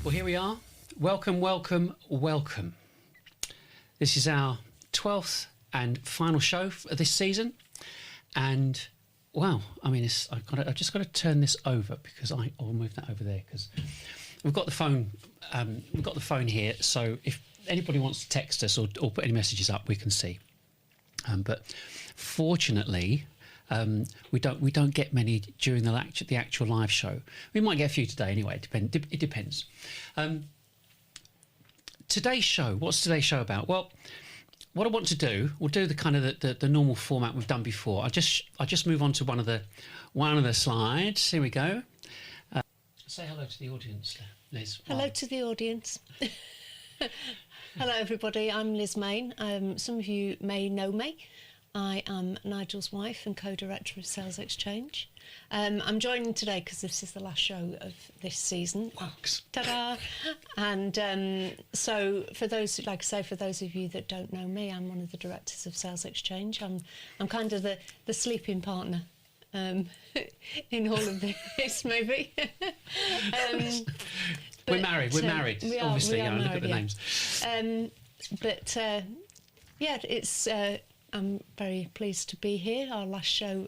Well, here we are. Welcome, welcome, welcome. This is our 12th and final show of this season. And, wow, I mean, I've just got to turn this over because I'll move that over there because we've got the phone. We've got the phone here. So if anybody wants to text us or put any messages up, we can see. But fortunately, we don't get many during the actual live show. We might get a few today anyway. It depends. Today's show. What's today's show about? Well, what I want to do, we'll do the kind of the normal format we've done before. I just move on to one of the slides. Here we go. Say hello to the audience, Liz. Hello to the audience. Hello, everybody. I'm Liz Main. Some of you may know me. I am Nigel's wife and co-director of Sales Exchange. I'm joining today because this is the last show of this season. Works. Ta-da! And so, for those, like I say, for those of you that don't know me, I'm one of the directors of Sales Exchange. I'm kind of the sleeping partner in all of this, maybe. We're married. Obviously, we are look married, at the names. Yeah, it's. I'm very pleased to be here. Our last show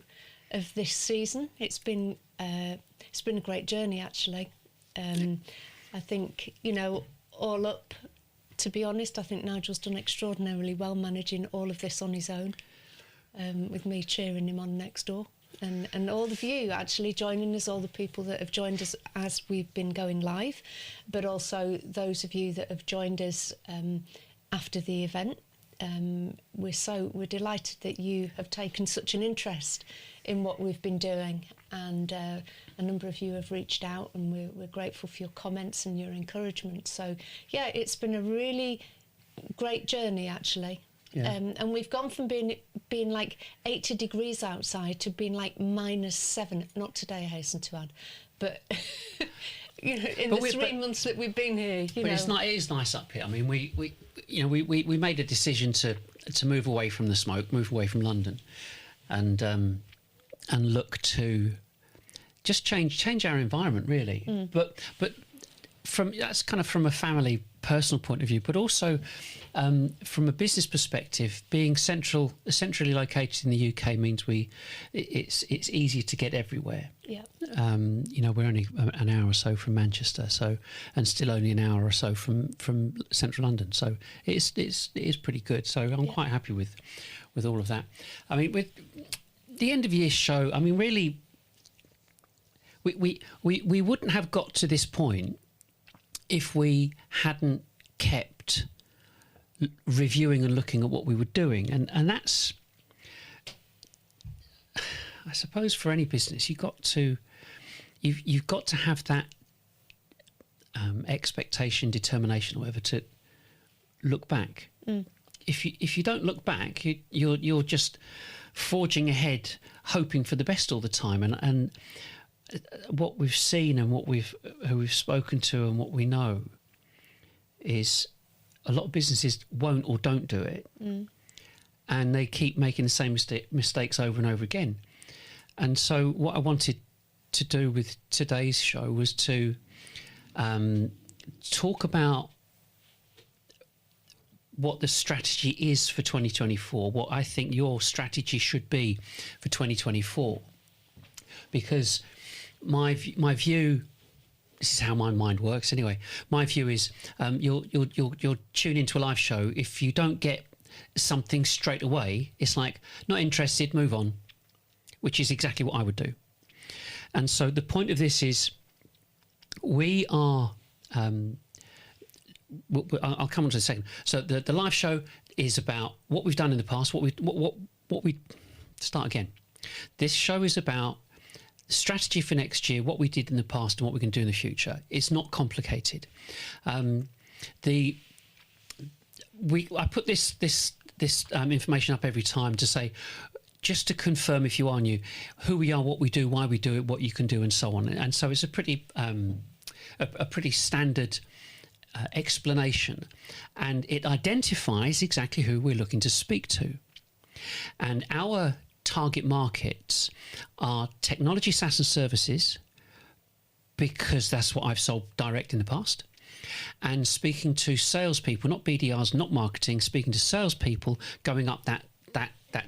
of this season. It's been a great journey, actually. I think, all up. To be honest, I think Nigel's done extraordinarily well managing all of this on his own, with me cheering him on next door, and all of you actually joining us, all the people that have joined us as we've been going live, but also those of you that have joined us after the event. We're delighted that you have taken such an interest in what we've been doing, and a number of you have reached out, and we're grateful for your comments and your encouragement. So yeah, it's been a really great journey, actually. Yeah. And we've gone from being like 80 degrees outside to being like -7. Not today, I hasten to add, but in the 3 months that we've been here, It is nice up here. I mean, we made a decision to move away from the smoke, move away from London, and look to just change our environment, really. But that's kind of from a family, personal point of view, but also from a business perspective, being centrally located in the UK means it's easier to get everywhere. Yeah. We're only an hour or so from Manchester, and still only an hour or so from central London. So it is pretty good. So I'm quite happy with all of that. I mean, with the end of year show, I mean, really, we wouldn't have got to this point if we hadn't kept reviewing and looking at what we were doing, and that's, I suppose, for any business, you've got to have that expectation, determination, or whatever, to look back. If you don't look back, you're just forging ahead, hoping for the best all the time, and what we've seen and who we've spoken to and what we know is a lot of businesses won't or don't do it, and they keep making the same mistakes over and over again. And so what I wanted to do with today's show was to talk about what the strategy is for 2024, what I think your strategy should be for 2024, because my view, this is how my mind works anyway. My view is you'll tune into a live show. If you don't get something straight away, it's like, not interested, move on, which is exactly what I would do. And so the point of this is we are... I'll come on to the second. So the live show is about what we've done in the past, what we start again. This show is about strategy for next year, what we did in the past and what we can do in the future. It's not complicated. I put this information up every time to say, just to confirm, if you are new, who we are, what we do, why we do it, what you can do, and so on. And so it's a pretty standard explanation, and it identifies exactly who we're looking to speak to. And our target markets are technology, SaaS and services, because that's what I've sold direct in the past. and speaking to salespeople, not BDRs, not marketing, speaking to salespeople, going up that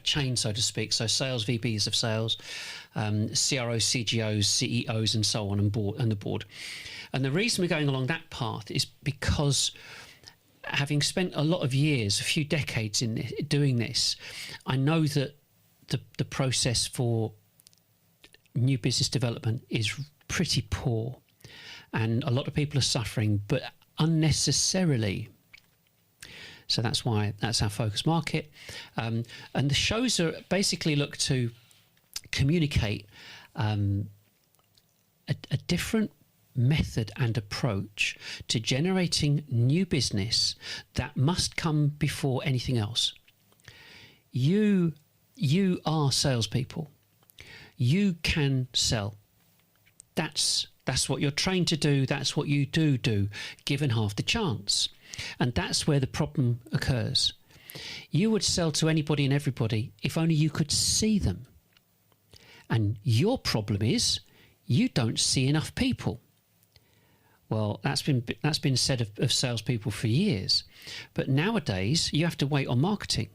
chain, so to speak. So sales VPs of sales, CROs, CGOs, CEOs, and so on, and the board. And the reason we're going along that path is because, having spent a lot of years, a few decades in doing this, I know that the process for new business development is pretty poor, and a lot of people are suffering, but unnecessarily. So that's our focus market. And the shows are basically look to communicate a different method and approach to generating new business that must come before anything else. You are salespeople. You can sell. That's what you're trained to do. That's what you do, given half the chance. And that's where the problem occurs. You would sell to anybody and everybody if only you could see them. And your problem is you don't see enough people. Well, that's been said of salespeople for years. But nowadays, you have to wait on marketing.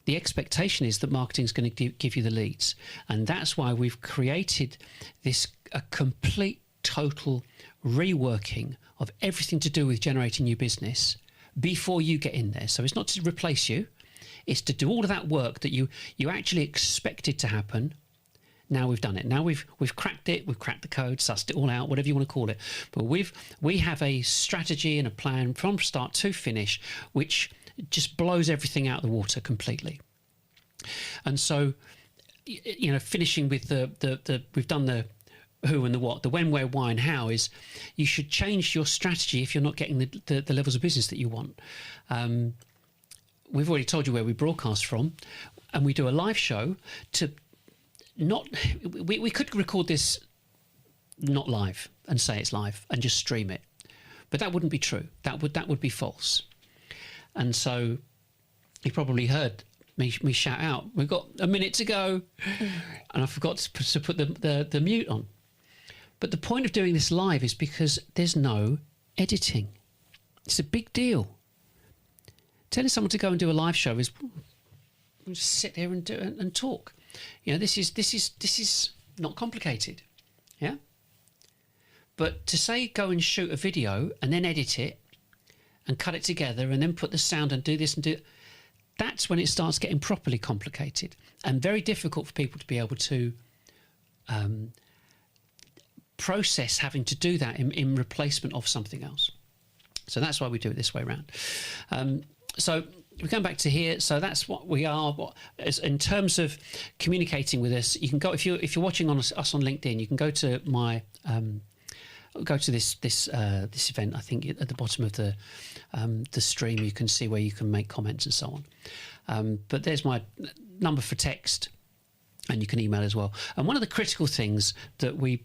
The expectation is that marketing is going to give you the leads. And that's why we've created a complete, total reworking of everything to do with generating new business before you get in there. So it's not to replace you. It's to do all of that work that you actually expected to happen. Now we've done it. Now we've cracked it. We've cracked the code, sussed it all out, whatever you want to call it. But we have a strategy and a plan from start to finish, which just blows everything out of the water completely. And so, finishing with we've done the who and the what, the when, where, why, and how is you should change your strategy if you're not getting the levels of business that you want. We've already told you where we broadcast from, and we do a live show to not. We could record this not live and say it's live and just stream it, but that wouldn't be true. That would be false. And so you probably heard me shout out, we've got a minute to go, and I forgot to put the mute on. But the point of doing this live is because there's no editing. It's a big deal. Telling someone to go and do a live show is just sit there and do it and talk. This is not complicated, yeah. But to say go and shoot a video and then edit it and cut it together and then put the sound and do this and do, that's when it starts getting properly complicated and very difficult for people to be able to process having to do that in replacement of something else. So that's why we do it this way around. So we're going back to here. So that's what we are. In terms of communicating with us, you can go if you're watching us on LinkedIn. You can go to my go to this event. I think at the bottom of the stream, you can see where you can make comments and so on. But there's my number for text, and you can email as well. And one of the critical things that we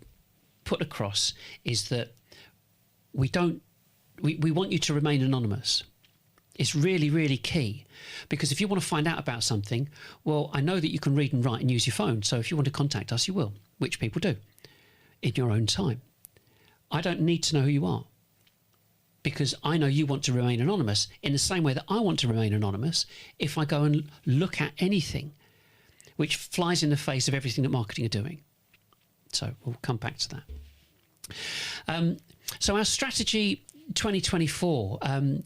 put across is that we want you to remain anonymous. It's really, really key, because if you want to find out about something, well, I know that you can read and write and use your phone. So if you want to contact us, you will, which people do in your own time. I don't need to know who you are, because I know you want to remain anonymous in the same way that I want to remain anonymous if I go and look at anything which flies in the face of everything that marketing are doing. So we'll come back to that. So our strategy 2024, I'm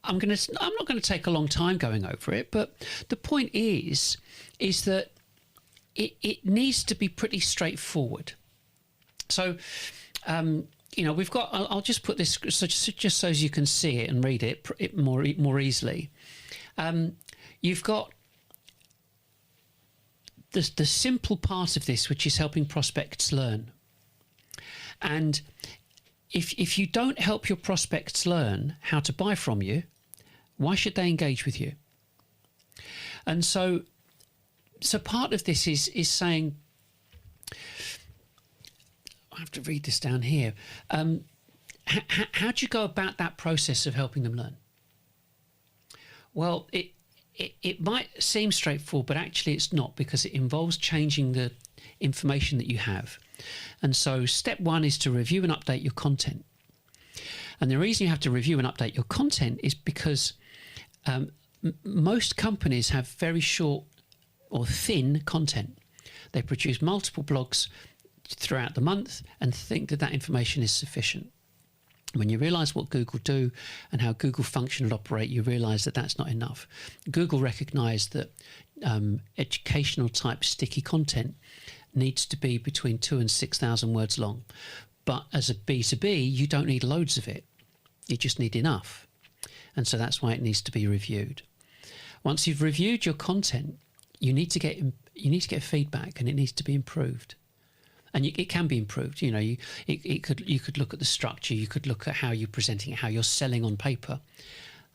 not going to take a long time going over it, but the point is that it needs to be pretty straightforward. So, we've got. I'll just put this just so as you can see it and read it more easily. You've got the simple part of this, which is helping prospects learn. And if you don't help your prospects learn how to buy from you, why should they engage with you? And so part of this is saying, I have to read this down here. How do you go about that process of helping them learn? Well, it might seem straightforward, but actually it's not, because it involves changing the information that you have. And so step one is to review and update your content. And the reason you have to review and update your content is because most companies have very short or thin content. They produce multiple blogs throughout the month and think that that information is sufficient. When you realise what Google do and how Google function and operate, you realise that that's not enough. Google recognised that educational type sticky content needs to be between 2,000 and 6,000 words long. But as a B2B, you don't need loads of it. You just need enough. And so that's why it needs to be reviewed. Once you've reviewed your content, you need to get feedback, and it needs to be improved. And it can be improved. You know, you could look at the structure. You could look at how you're presenting it, how you're selling on paper.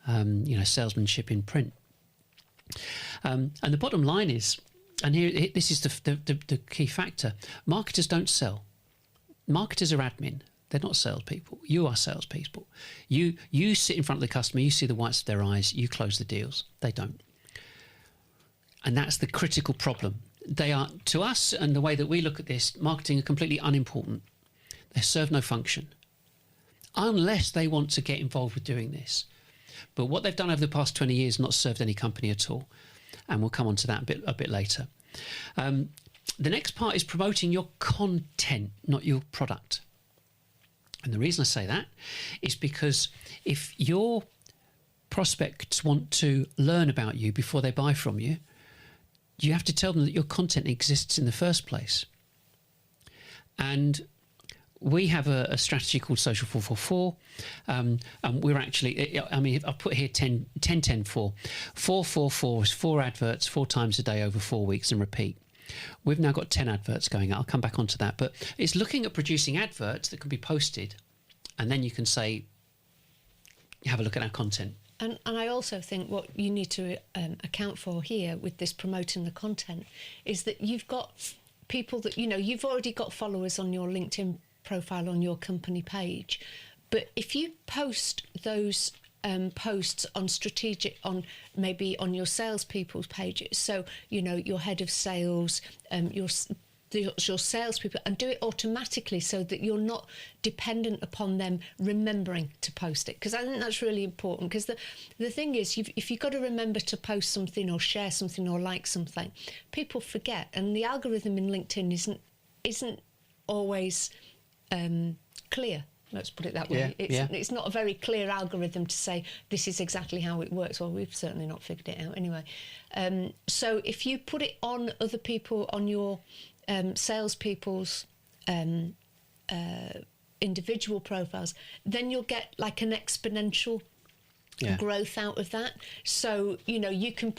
You know, salesmanship in print. And the bottom line is, and here this is the key factor: marketers don't sell. Marketers are admin. They're not salespeople. You are salespeople. You sit in front of the customer. You see the whites of their eyes. You close the deals. They don't. And that's the critical problem. They are, to us, and the way that we look at this, marketing are completely unimportant. They serve no function, unless they want to get involved with doing this. But what they've done over the past 20 years not served any company at all. And we'll come on to that a bit later. The next part is promoting your content, not your product. And the reason I say that is because if your prospects want to learn about you before they buy from you, you have to tell them that your content exists in the first place. And we have a strategy called Social 444. And we're actually, I mean, I've put here 10-10-4. 444 is 4 adverts 4 times a day over 4 weeks and repeat. We've now got 10 adverts going out. I'll come back onto that. But it's looking at producing adverts that can be posted. And then you can say, have a look at our content. And I also think what you need to account for here with this promoting the content is that you've got people that, you know, you've already got followers on your LinkedIn profile on your company page. But if you post those posts on strategic, on maybe on your salespeople's pages, so, you know, your head of sales, your salespeople, and do it automatically so that you're not dependent upon them remembering to post it, because I think that's really important. Because the thing is, if you've got to remember to post something or share something or like something, people forget, and the algorithm in LinkedIn isn't always clear. Let's put it that way. It's not a very clear algorithm to say this is exactly how it works. Well, we've certainly not figured it out anyway. So if you put it on other people, on your salespeople's individual profiles, then you'll get like an exponential growth out of that. So, you know, you can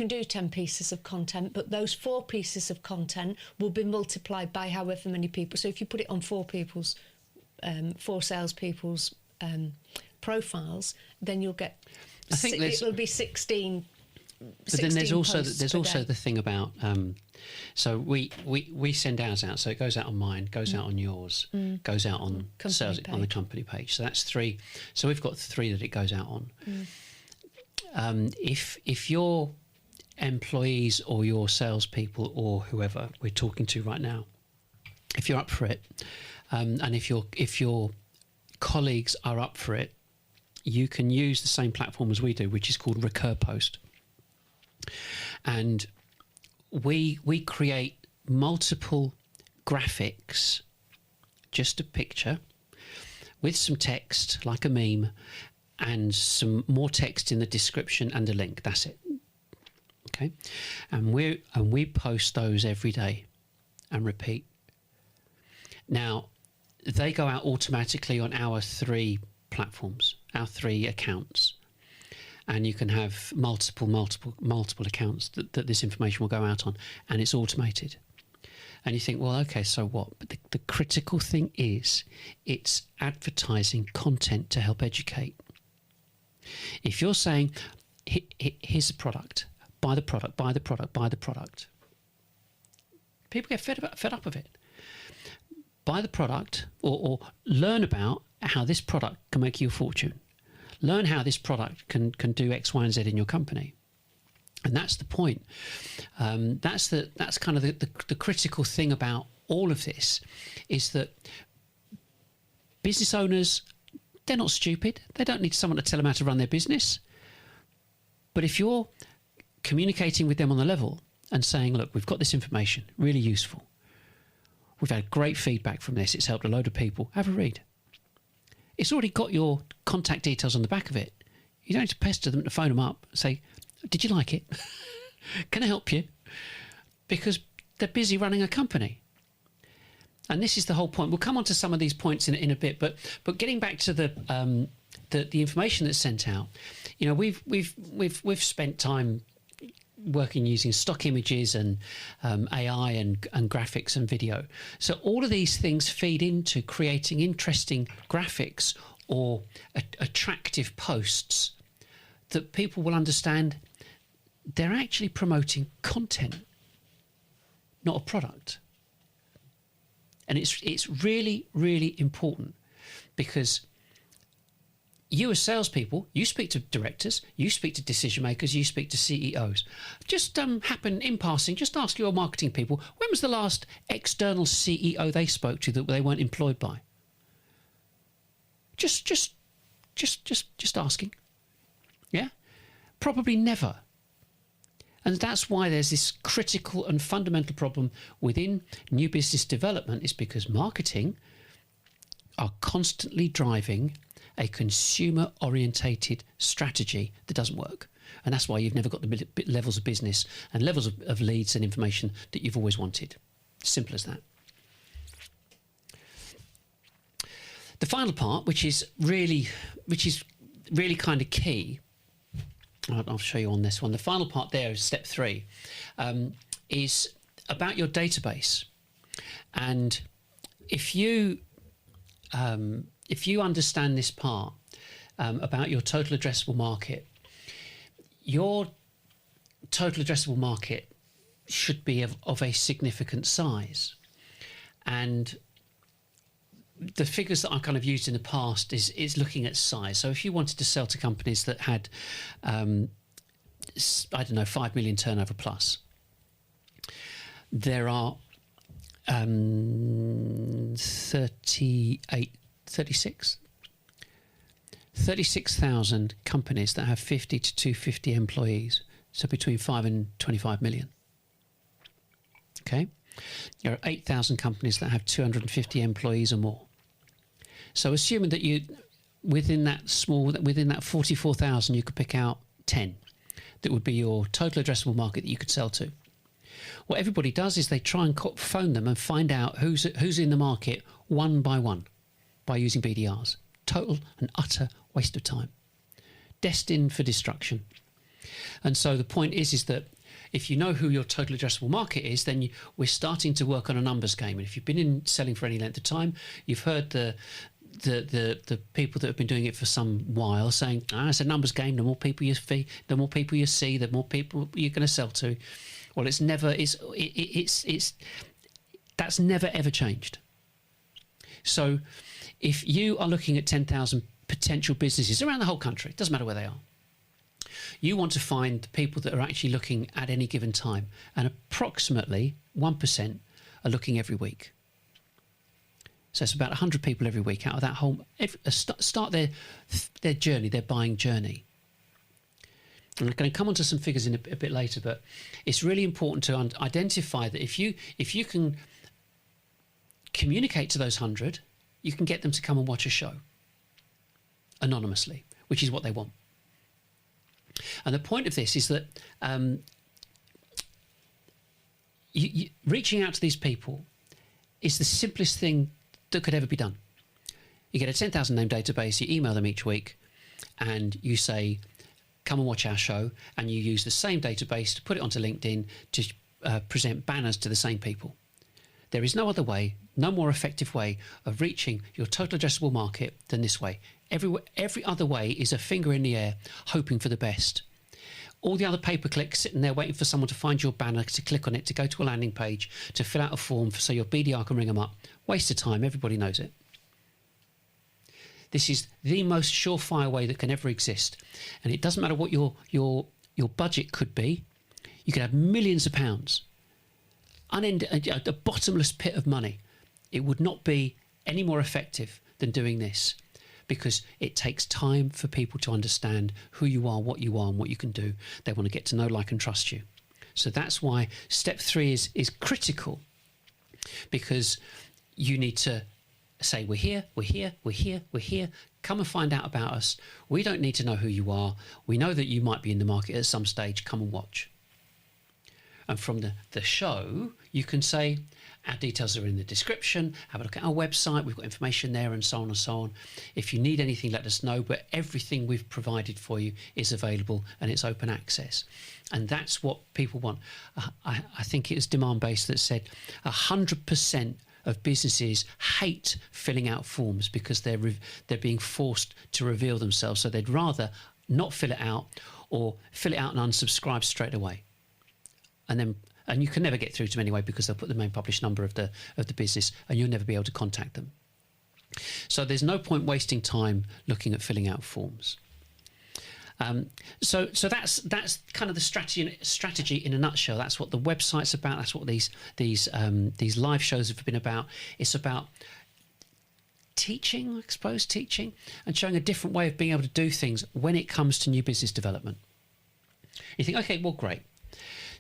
do 10 pieces of content, but those 4 pieces of content will be multiplied by however many people. So if you put it on 4 salespeople's profiles, then you'll get, I think it'll be 16. But then there's also the thing about so we send ours out, so it goes out on mine, goes out on yours, goes out on sales on the company page. So that's 3. So we've got 3 that it goes out on. If your employees or your salespeople or whoever we're talking to right now, if you're up for it, and if your colleagues are up for it, you can use the same platform as we do, which is called Recur Post. And we create multiple graphics, just a picture with some text like a meme and some more text in the description and a link. That's it. Okay, and we post those every day and repeat. Now they go out automatically on our 3 platforms, our 3 accounts. And you can have multiple accounts that this information will go out on, and it's automated. And you think, well, okay, so what? But the critical thing is, it's advertising content to help educate. If you're saying, here's the product, buy the product, buy the product, buy the product, people get fed up of it. Buy the product, or learn about how this product can make you a fortune. Learn how this product can do X, Y, and Z in your company. And that's the point. That's kind of the critical thing about all of this, is that business owners, they're not stupid. They don't need someone to tell them how to run their business. But if you're communicating with them on the level and saying, look, we've got this information, really useful. We've had great feedback from this. It's helped a load of people. Have a read. It's already got your contact details on the back of it. You don't need to pester them to phone them up and say, did you like it? Can I help you? Because they're busy running a company. And this is the whole point. We'll come on to some of these points in a bit, but getting back to the information that's sent out, you know, we've spent time working using stock images and AI and graphics and video. So all of these things feed into creating interesting graphics or attractive posts that people will understand they're actually promoting content, not a product. And it's really, really important, because you as salespeople, you speak to directors, you speak to decision makers, you speak to CEOs. Just happen in passing, just ask your marketing people, when was the last external CEO they spoke to that they weren't employed by? Just asking. Yeah? Probably never. And that's why there's this critical and fundamental problem within new business development, is because marketing are constantly driving a consumer-orientated strategy that doesn't work. And that's why you've never got the levels of business and levels of leads and information that you've always wanted. Simple as that. The final part, which is really kind of key, I'll show you on this one. The final part there is step 3, is about your database. And if you understand this part about your total addressable market, your total addressable market should be of a significant size. And the figures that I've kind of used in the past is looking at size. So if you wanted to sell to companies that had, 5 million turnover plus, there are 36,000 companies that have 50 to 250 employees, so between 5 and 25 million. Okay, there are 8,000 companies that have 250 employees or more. So assuming that within that 44,000, you could pick out 10 that would be your total addressable market that you could sell to. What everybody does is they try and phone them and find out who's in the market one by one by using BDRs. Total and utter waste of time. Destined for destruction. And so the point is that if you know who your total addressable market is, then we're starting to work on a numbers game. And if you've been in selling for any length of time, you've heard the people that have been doing it for some while saying, it's a numbers game. The more people you see, the more people you're going to sell to. Well, that's never ever changed. So if you are looking at 10,000 potential businesses around the whole country, it doesn't matter where they are, you want to find the people that are actually looking at any given time, and approximately 1% are looking every week. So it's about 100 people every week out of that whole, start their journey, their buying journey. And I'm going to come on to some figures in a bit later, but it's really important to identify that if you can communicate to those 100, you can get them to come and watch a show anonymously, which is what they want. And the point of this is that reaching out to these people is the simplest thing that could ever be done. You get a 10,000 name database, you email them each week, and you say, come and watch our show, and you use the same database to put it onto LinkedIn to present banners to the same people. There is no other way, no more effective way of reaching your total addressable market than this way. Every other way is a finger in the air, hoping for the best. All the other pay-per-clicks sitting there waiting for someone to find your banner, to click on it, to go to a landing page, to fill out a form so your BDR can ring them up. Waste of time, everybody knows it. This is the most surefire way that can ever exist. And it doesn't matter what your budget could be. You could have millions of pounds, a bottomless pit of money. It would not be any more effective than doing this, because it takes time for people to understand who you are, and what you can do. They want to get to know, like, and trust you. So that's why step 3 is critical, because you need to say, we're here, we're here, we're here, we're here. Come and find out about us. We don't need to know who you are. We know that you might be in the market at some stage. Come and watch. And from the show, you can say, our details are in the description. Have a look at our website. We've got information there, and so on and so on. If you need anything, let us know. But everything we've provided for you is available, and it's open access. And that's what people want. I think it was Demand Based that said 100% of businesses hate filling out forms because they're being forced to reveal themselves. So they'd rather not fill it out, or fill it out and unsubscribe straight away. And you can never get through to them anyway, because they'll put the main published number of the business, and you'll never be able to contact them. So there's no point wasting time looking at filling out forms. So that's kind of the strategy in a nutshell. That's what the website's about. That's what these live shows have been about. It's about teaching, I suppose, and showing a different way of being able to do things when it comes to new business development. You think, okay, well, great.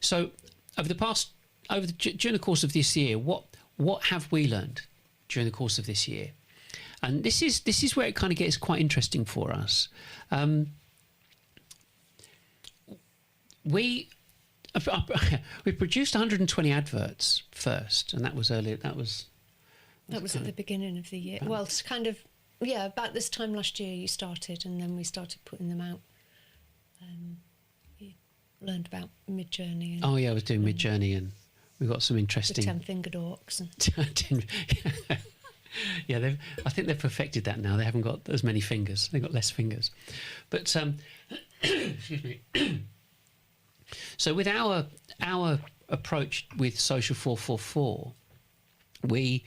So during the course of this year, what have we learned during the course of this year? And this is where it kind of gets quite interesting for us. We produced 120 adverts first, and that was earlier. That was at the beginning of the year. Well, it's kind of, about this time last year you started, and then we started putting them out. You learned about Midjourney. Oh yeah, I was doing Midjourney, and we got some interesting. The 10-fingered orcs. Yeah, I think they've perfected that now. They haven't got as many fingers. They've got less fingers. But excuse me. So with our approach with Social 444, we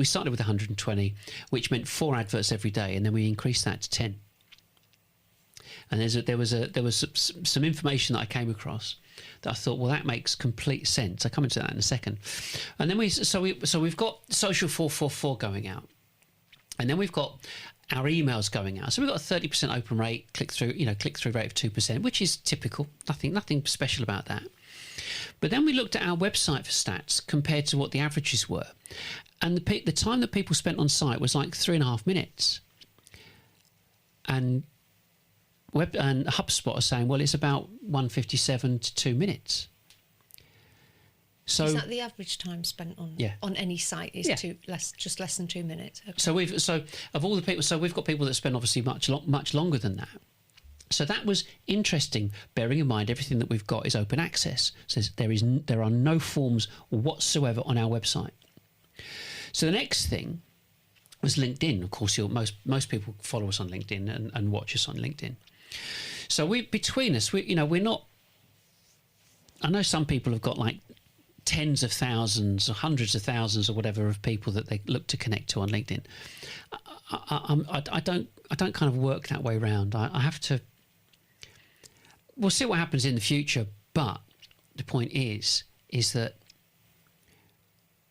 started with 120, which meant 4 adverts every day, and then we increased that to 10. And there was some information that I came across that I thought, well, that makes complete sense. I'll come into that in a second. And then we've got Social 444 going out, and then we've got our emails going out. So we've got a 30% open rate, click-through rate of 2%, which is typical. Nothing special about that. But then we looked at our website for stats compared to what the averages were. And the time that people spent on site was like 3.5 minutes. And HubSpot are saying, well, it's about 1:57 to 2 minutes. So is that the average time spent on any site? Is just less than 2 minutes? Okay. So of all the people, so we've got people that spend obviously much longer than that. So that was interesting, bearing in mind everything that we've got is open access. So there are no forms whatsoever on our website. So the next thing was LinkedIn. Of course, most people follow us on LinkedIn and watch us on LinkedIn. So we're not. I know some people have got like tens of thousands or hundreds of thousands or whatever of people that they look to connect to on LinkedIn. I don't kind of work that way around. I have to. We'll see what happens in the future, but the point is that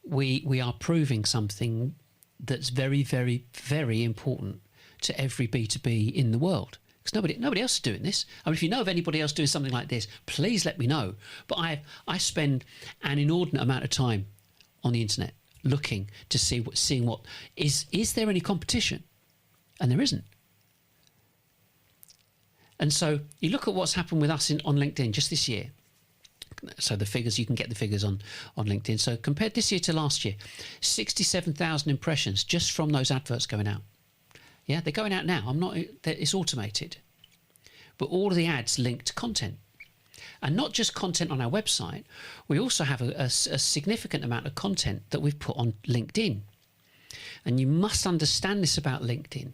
we are proving something that's very, very, very important to every B2B in the world. Because nobody else is doing this. I mean, if you know of anybody else doing something like this, please let me know. But I spend an inordinate amount of time on the internet looking to seeing what is there any competition, and there isn't. And so you look at what's happened with us on LinkedIn just this year. So the figures, you can get the figures on LinkedIn. So compared this year to last year, 67,000 impressions just from those adverts going out. Yeah, they're going out now. It's automated. But all of the ads link to content. And not just content on our website. We also have a significant amount of content that we've put on LinkedIn. And you must understand this about LinkedIn.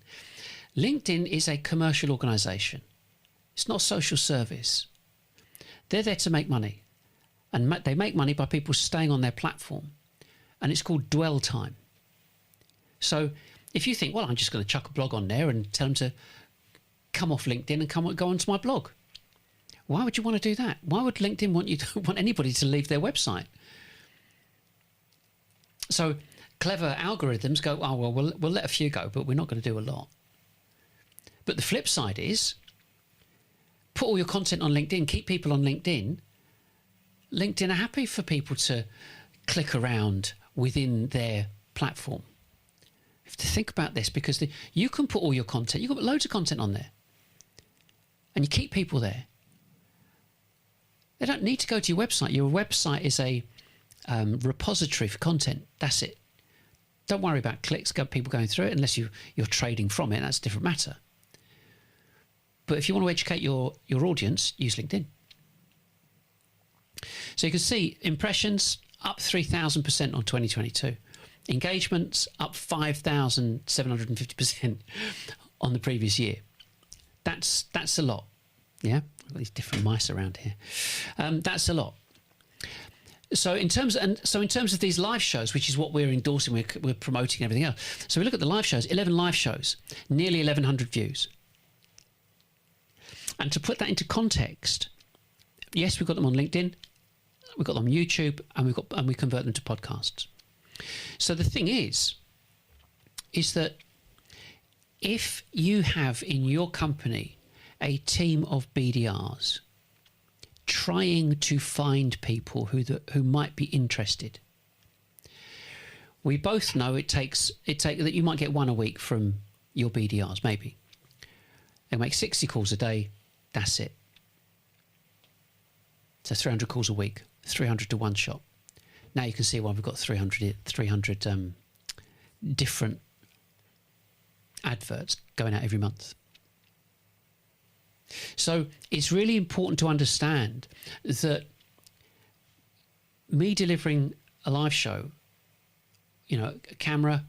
LinkedIn is a commercial organisation. It's not a social service. They're there to make money. And they make money by people staying on their platform. And it's called dwell time. So if you think, well, I'm just going to chuck a blog on there and tell them to come off LinkedIn and go onto my blog. Why would you want to do that? Why would LinkedIn want anybody to leave their website? So clever algorithms go, oh, well, we'll let a few go, but we're not going to do a lot. But the flip side is, put all your content on LinkedIn, keep people on LinkedIn. LinkedIn are happy for people to click around within their platform. You have to think about this, because you can put all your content, you can put loads of content on there, and you keep people there. They don't need to go to your website. Your website is a repository for content. That's it. Don't worry about clicks, people going through it, unless you're trading from it. That's a different matter. But if you want to educate your audience, use LinkedIn. So you can see impressions up 3,000% on 2022. Engagements up 5,750% on the previous year. That's a lot. Yeah, got these different mice around here. That's a lot. So in terms of these live shows, which is what we're endorsing, we're promoting everything else. So we look at the live shows, 11 live shows, nearly 1,100 views. And to put that into context, yes, we've got them on LinkedIn, we've got them on YouTube, and we convert them to podcasts. So the thing is that if you have in your company a team of BDRs trying to find people who might be interested, we both know it takes that you might get one a week from your BDRs, maybe. They'll make 60 calls a day. That's it. So 300 calls a week, 300 to one shot. Now you can see why we've got 300 different adverts going out every month. So it's really important to understand that me delivering a live show, a camera,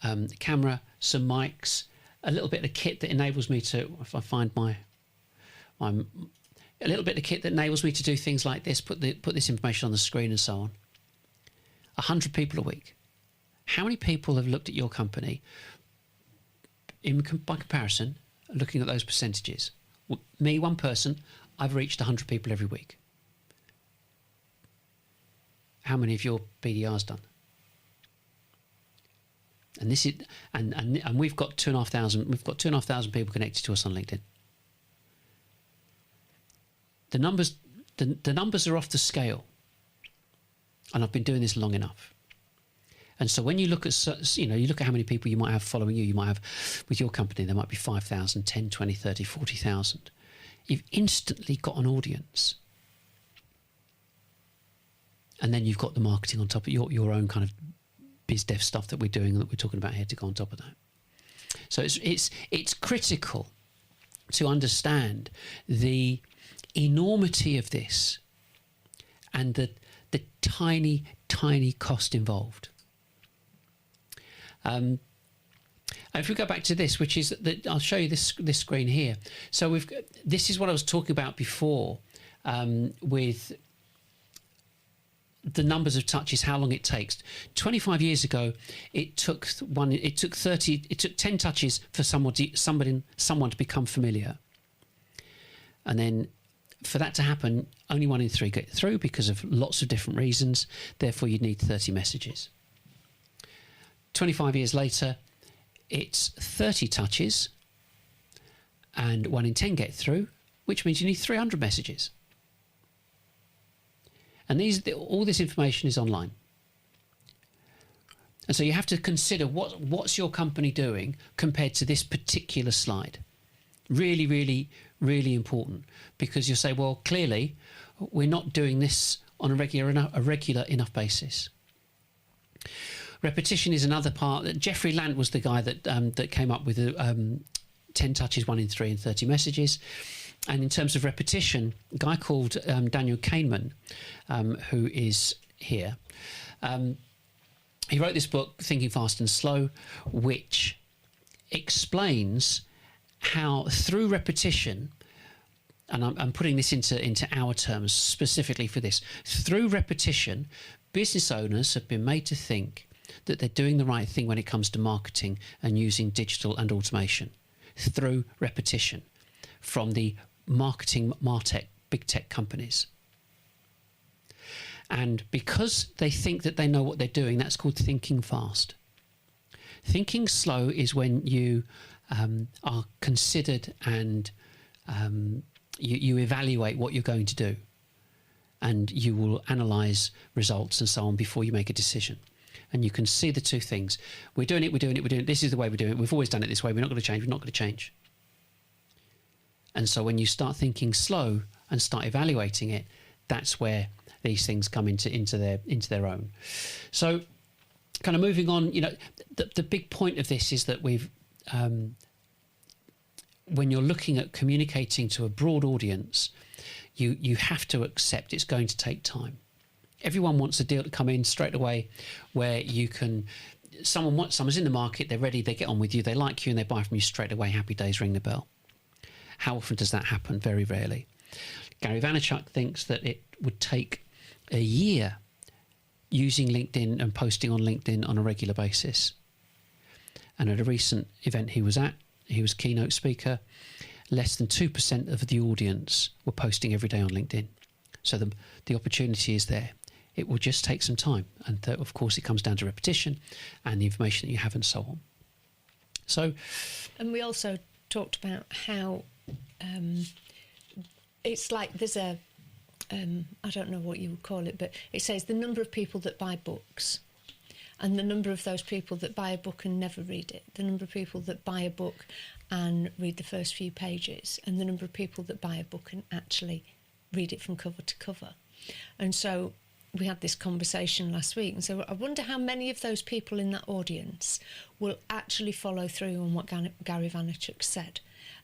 some mics, a little bit of kit that enables me to, if I find a little bit of kit that enables me to do things like this, put this information on the screen and so on. 100 people a week. How many people have looked at your company by comparison, looking at those percentages? Well, me, one person, I've reached 100 people every week. How many of your BDRs done? And this is and we've got 2,500. We've got 2,500 people connected to us on LinkedIn. The numbers are off the scale, and I've been doing this long enough. And so when you look at you look at how many people you might have following you might have with your company, there might be 5,000, 10, 20, 30, 40,000. You've instantly got an audience. And then you've got the marketing on top of your own kind of biz dev stuff that we're doing, that we're talking about here, to go on top of that. So it's critical to understand the enormity of this and the tiny cost involved. And if we go back to this, which is that I'll show you this screen here. So this is what I was talking about before, with the numbers of touches, how long it takes. 25 years ago, it took 10 touches for someone to become familiar. And then for that to happen, only 1 in 3 get through because of lots of different reasons. Therefore, you'd need 30 messages. 25 years later, it's 30 touches and 1 in 10 get through, which means you need 300 messages. And all this information is online. And so you have to consider what's your company doing compared to this particular slide. Really, really, really important, because you'll say, well, clearly we're not doing this on a regular enough basis. Repetition is another part. Jeffrey Lant was the guy that came up with 10 touches, 1 in 3, and 30 messages. And in terms of repetition, a guy called Daniel Kahneman, who is here, he wrote this book, Thinking Fast and Slow, which explains how through repetition, and I'm putting this into our terms specifically for this, through repetition, business owners have been made to think that they're doing the right thing when it comes to marketing and using digital and automation through repetition, from the marketing, martech, big tech companies. And because they think that they know what they're doing, that's called thinking fast. Thinking slow is when you are considered and you evaluate what you're going to do, and you will analyse results and so on before you make a decision. And you can see the two things. We're doing it, we're doing it, we're doing it. This is the way we're doing it. We've always done it this way. We're not going to change. We're not going to change. And so when you start thinking slow and start evaluating it, that's where these things come into their own. So kind of moving on, the big point of this is that we've when you're looking at communicating to a broad audience, you have to accept it's going to take time. Everyone wants a deal to come in straight away, where you can. Someone's in the market, they're ready, they get on with you, they like you, and they buy from you straight away. Happy days, ring the bell. How often does that happen? Very rarely. Gary Vaynerchuk thinks that it would take a year using LinkedIn and posting on LinkedIn on a regular basis. And at a recent event he was at, he was keynote speaker, less than 2% of the audience were posting every day on LinkedIn. So the opportunity is there. It will just take some time. And of course it comes down to repetition and the information that you have and so on. So, and we also talked about how it's like there's a I don't know what you would call it, but it says the number of people that buy books, and the number of those people that buy a book and never read it, the number of people that buy a book and read the first few pages, and the number of people that buy a book and actually read it from cover to cover. And so we had this conversation last week, and so I wonder how many of those people in that audience will actually follow through on what Gary Vaynerchuk said.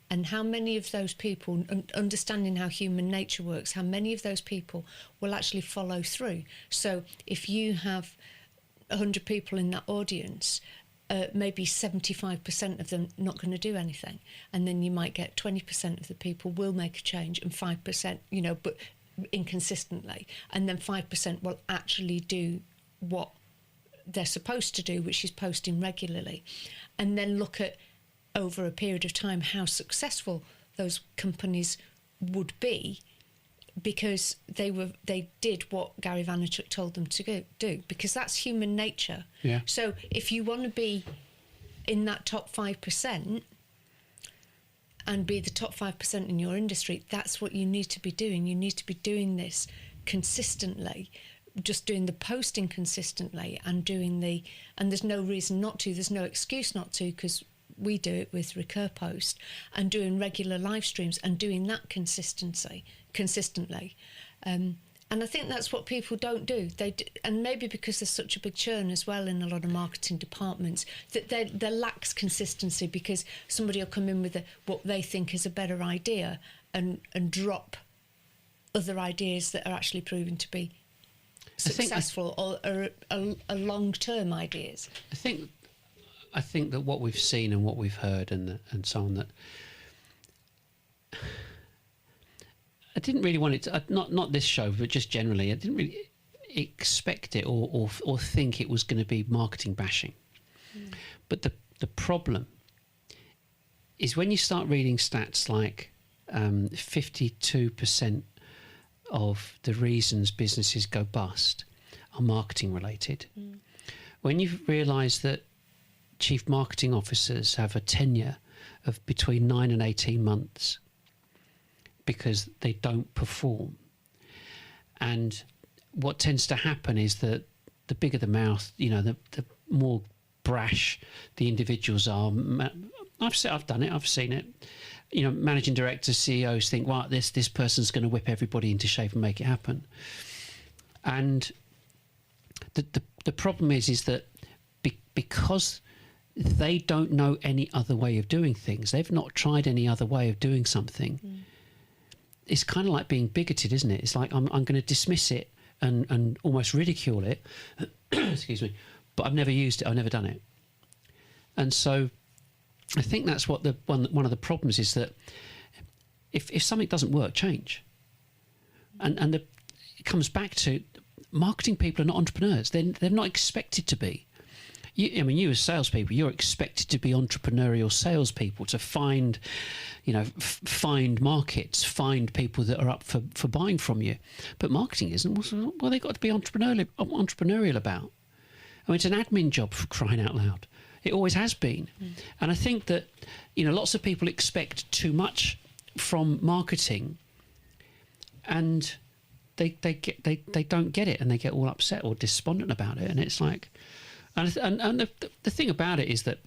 And how many of those people, understanding how human nature works, how many of those people will actually follow through? So if you have 100 people in that audience, maybe 75% of them not going to do anything. And then you might get 20% of the people will make a change, and 5%, but inconsistently. And then 5% will actually do what they're supposed to do, which is posting regularly. And then look at, over a period of time, how successful those companies would be, because they did what Gary Vaynerchuk told them to do, because that's human nature. Yeah. So if you want to be in that top 5% and be the top 5% in your industry, that's what you need to be doing. You need to be doing this consistently, just doing the posting consistently and there's no reason not to, there's no excuse not to, because we do it with Recur Post, and doing regular live streams and doing that consistently. And I think that's what people don't do. And maybe because there's such a big churn as well in a lot of marketing departments, that there lacks consistency, because somebody will come in with what they think is a better idea and drop other ideas that are actually proven to be successful or long-term ideas. I think that what we've seen and what we've heard and so on, that I didn't really want it to, not this show, but just generally, I didn't really expect it or think it was going to be marketing bashing. But the problem is when you start reading stats like 52% of the reasons businesses go bust are marketing related. When you realise that chief marketing officers have a tenure of between 9 and 18 months because they don't perform. And what tends to happen is that the bigger the mouth, the more brash the individuals are. I've done it, I've seen it. Managing directors, CEOs think, well, this person's going to whip everybody into shape and make it happen. And the problem is that because they don't know any other way of doing things, they've not tried any other way of doing something. It's kind of like being bigoted, isn't it? It's like I'm going to dismiss it and almost ridicule it. Excuse me. But I've never used it. I've never done it. And so I think that's what one of the problems is, that if something doesn't work, change. And it comes back to marketing people are not entrepreneurs. They're not expected to be. You as salespeople, you're expected to be entrepreneurial salespeople, to find, find markets, find people that are up for buying from you. But marketing isn't. Well, they've got to be entrepreneurial about. I mean, it's an admin job, for crying out loud. It always has been. And I think that, lots of people expect too much from marketing, and they don't get it, and they get all upset or despondent about it. And it's like, and the thing about it is that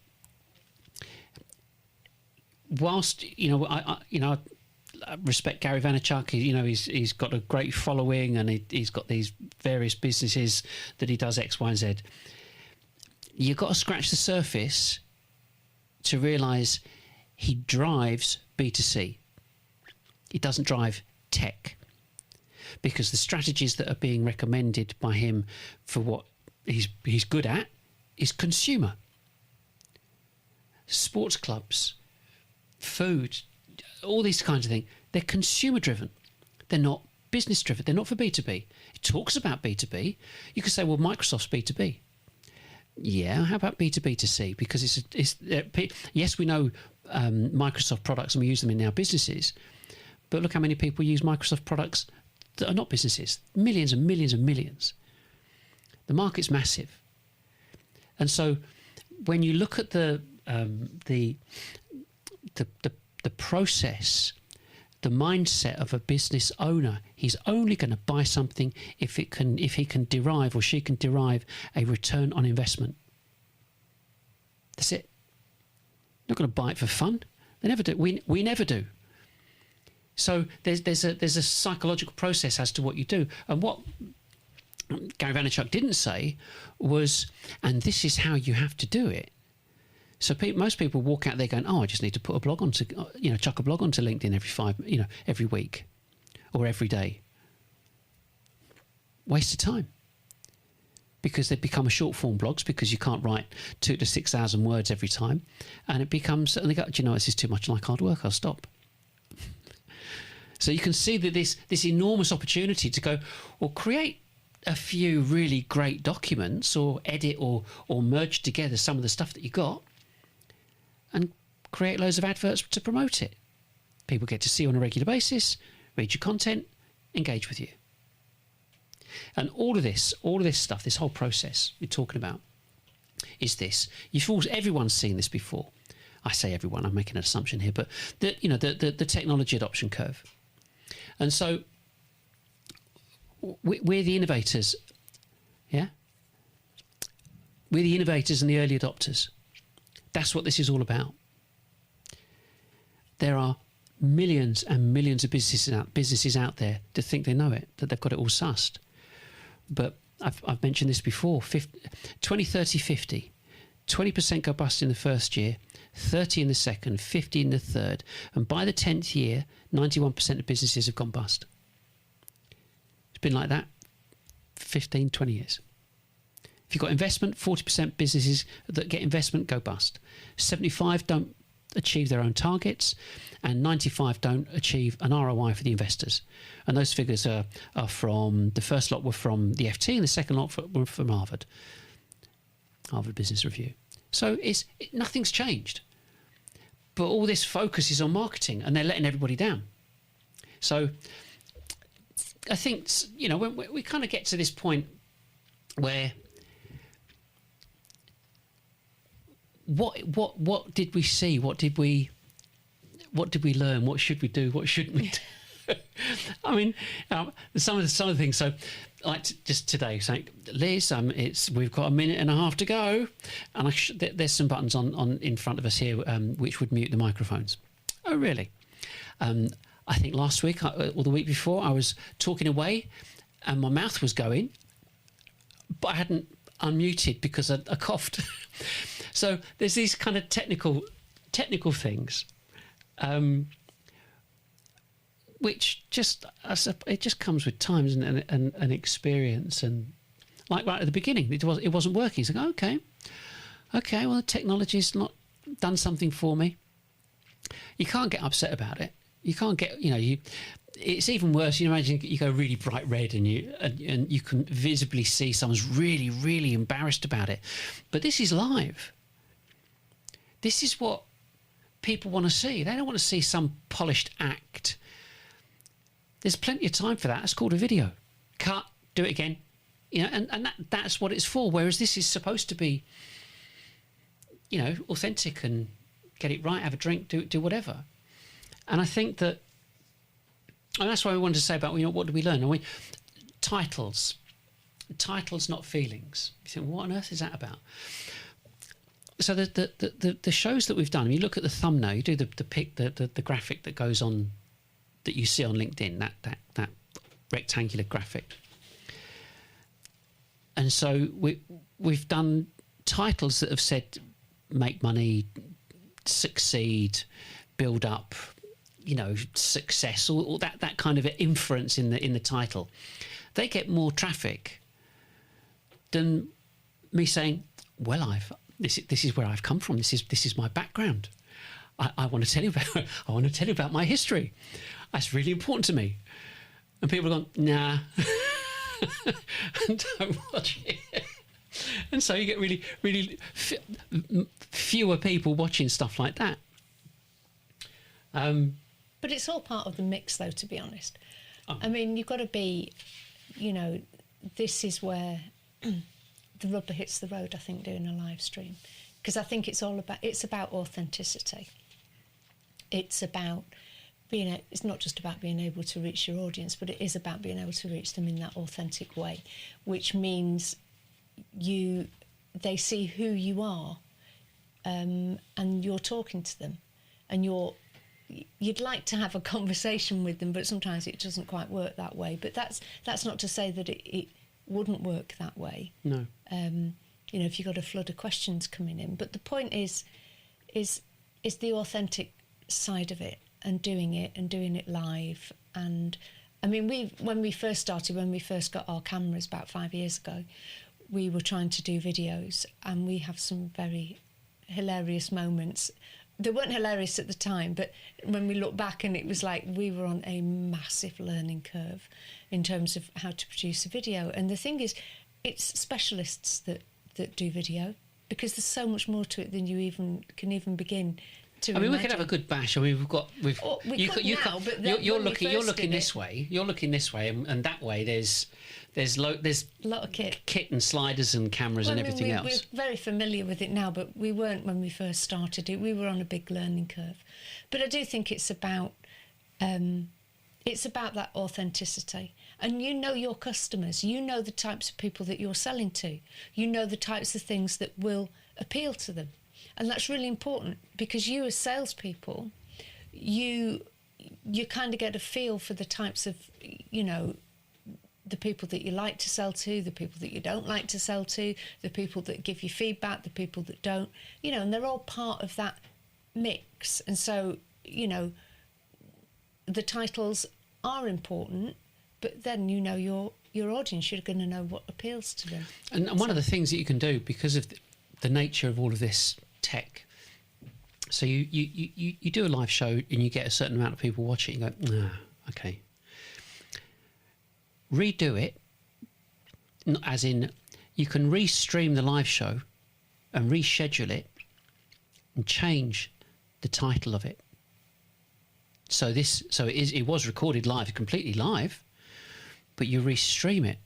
whilst I respect Gary Vaynerchuk, he's got a great following, and he's got these various businesses that he does X, Y, and Z. You've got to scratch the surface to realise he drives B2C. He doesn't drive tech, because the strategies that are being recommended by him for what he's good at is consumer. Sports clubs, food, all these kinds of things, they're consumer driven. They're not business driven. They're not for B2B. It talks about B2B. You could say, well, Microsoft's B2B. Yeah, how about B2B2C? Because yes, we know Microsoft products and we use them in our businesses, but look how many people use Microsoft products that are not businesses. Millions and millions and millions. The market's massive. And so when you look at the process, the mindset of a business owner, he's only going to buy something if he can derive, or she can derive, a return on investment. That's it. Not going to buy it for fun. They never do. We never do. So there's a psychological process as to what you do. And what Gary Vaynerchuk didn't say was, and this is how you have to do it. So most people walk out there going, oh, I just need to put a blog onto, chuck a blog onto LinkedIn every week or every day. Waste of time. Because they become a short form blogs, because you can't write 2,000 to 6,000 words every time. And it becomes, and they go, do you know, this is too much like hard work, I'll stop. So you can see that this enormous opportunity to go, well, create a few really great documents, or edit or merge together some of the stuff that you got, and create loads of adverts to promote it. People get to see you on a regular basis, read your content, engage with you. And all of this stuff, this whole process you're talking about, is this. Everyone's seen this before. I say everyone, I'm making an assumption here, but the technology adoption curve. And so we're the innovators, yeah? We're the innovators and the early adopters. That's what this is all about. There are millions and millions of businesses out there that think they know it, that they've got it all sussed. But I've mentioned this before, 20, 30, 50. 20% go bust in the first year, 30 in the second, 50 in the third. And by the 10th year, 91% of businesses have gone bust. It's been like that 15, 20 years. If you've got investment, 40% businesses that get investment go bust. 75 don't achieve their own targets, and 95 don't achieve an ROI for the investors. And those figures are from, the first lot were from the FT, and the second lot were from Harvard Business Review. So nothing's changed. But all this focus is on marketing, and they're letting everybody down. So I think, when we kind of get to this point where what did we see? What did we learn? What should we do? What shouldn't we do? I mean, some of the things. So, like just today, saying, Liz, we've got a minute and a half to go, and there's some buttons on in front of us here which would mute the microphones. Oh, really? I think last week or the week before, I was talking away, and my mouth was going, but I hadn't unmuted because I coughed. So there's these kind of technical things, which it just comes with time, isn't it? and experience. And like right at the beginning, it wasn't working. It's like, okay, well, the technology's not done something for me. You can't get upset about it. You can't get, it's even worse. You imagine you go really bright red and you can visibly see someone's really, really embarrassed about it. But this is live. This is what people want to see. They don't want to see some polished act. There's plenty of time for that. It's called a video. Cut, do it again. You know, and that's what it's for. Whereas this is supposed to be, you know, authentic and get it right, have a drink, do whatever. And I think that, and that's why we wanted to say about, you know, what do we learn? Titles, not feelings. You think, what on earth is that about? So the shows that we've done, you look at the thumbnail, you do the graphic that goes on, that you see on LinkedIn, that rectangular graphic. And so we've done titles that have said make money, succeed, build up, you know, success, all that kind of inference in the title. They get more traffic than me saying, well, this is where I've come from. This is my background. I want to tell you about my history. That's really important to me. And people are going, nah. And don't watch it. And so you get really, really fewer people watching stuff like that. But it's all part of the mix, though, to be honest. Oh. I mean, you've got to be, you know, this is where the rubber hits the road, I think, doing a live stream. Because I think it's about authenticity. It's about it's not just about being able to reach your audience, but it is about being able to reach them in that authentic way, which means they see who you are, and you're talking to them, and you'd like to have a conversation with them, but sometimes it doesn't quite work that way. But that's not to say that it wouldn't work that way. No. You know, if you've got a flood of questions coming in. But the point is the authentic side of it, and doing it live. And I mean, when we first got our cameras about 5 years ago, we were trying to do videos, and we have some very hilarious moments. They weren't hilarious at the time, but when we look back, and it was like we were on a massive learning curve in terms of how to produce a video. And the thing is, it's specialists that do video, because there's so much more to it than you can even begin to imagine. We could have a good bash. I mean, you're looking this way. You're looking this way, and that way there's a lot of kit and sliders and cameras and everything else. We're very familiar with it now, but we weren't when we first started it. We were on a big learning curve. But I do think it's about that authenticity. And you know your customers. You know the types of people that you're selling to. You know the types of things that will appeal to them. And that's really important, because you as salespeople, you kind of get a feel for the types of, you know, the people that you like to sell to, the people that you don't like to sell to, the people that give you feedback, the people that don't, you know, and they're all part of that mix. And so, you know, the titles are important, but then you know your audience, you're going to know what appeals to them. And one of the things that you can do, because of the nature of all of this tech, so you do a live show and you get a certain amount of people watching, you go, okay. Redo it, as in you can restream the live show and reschedule it and change the title of it. So it was recorded live, completely live, but you restream it,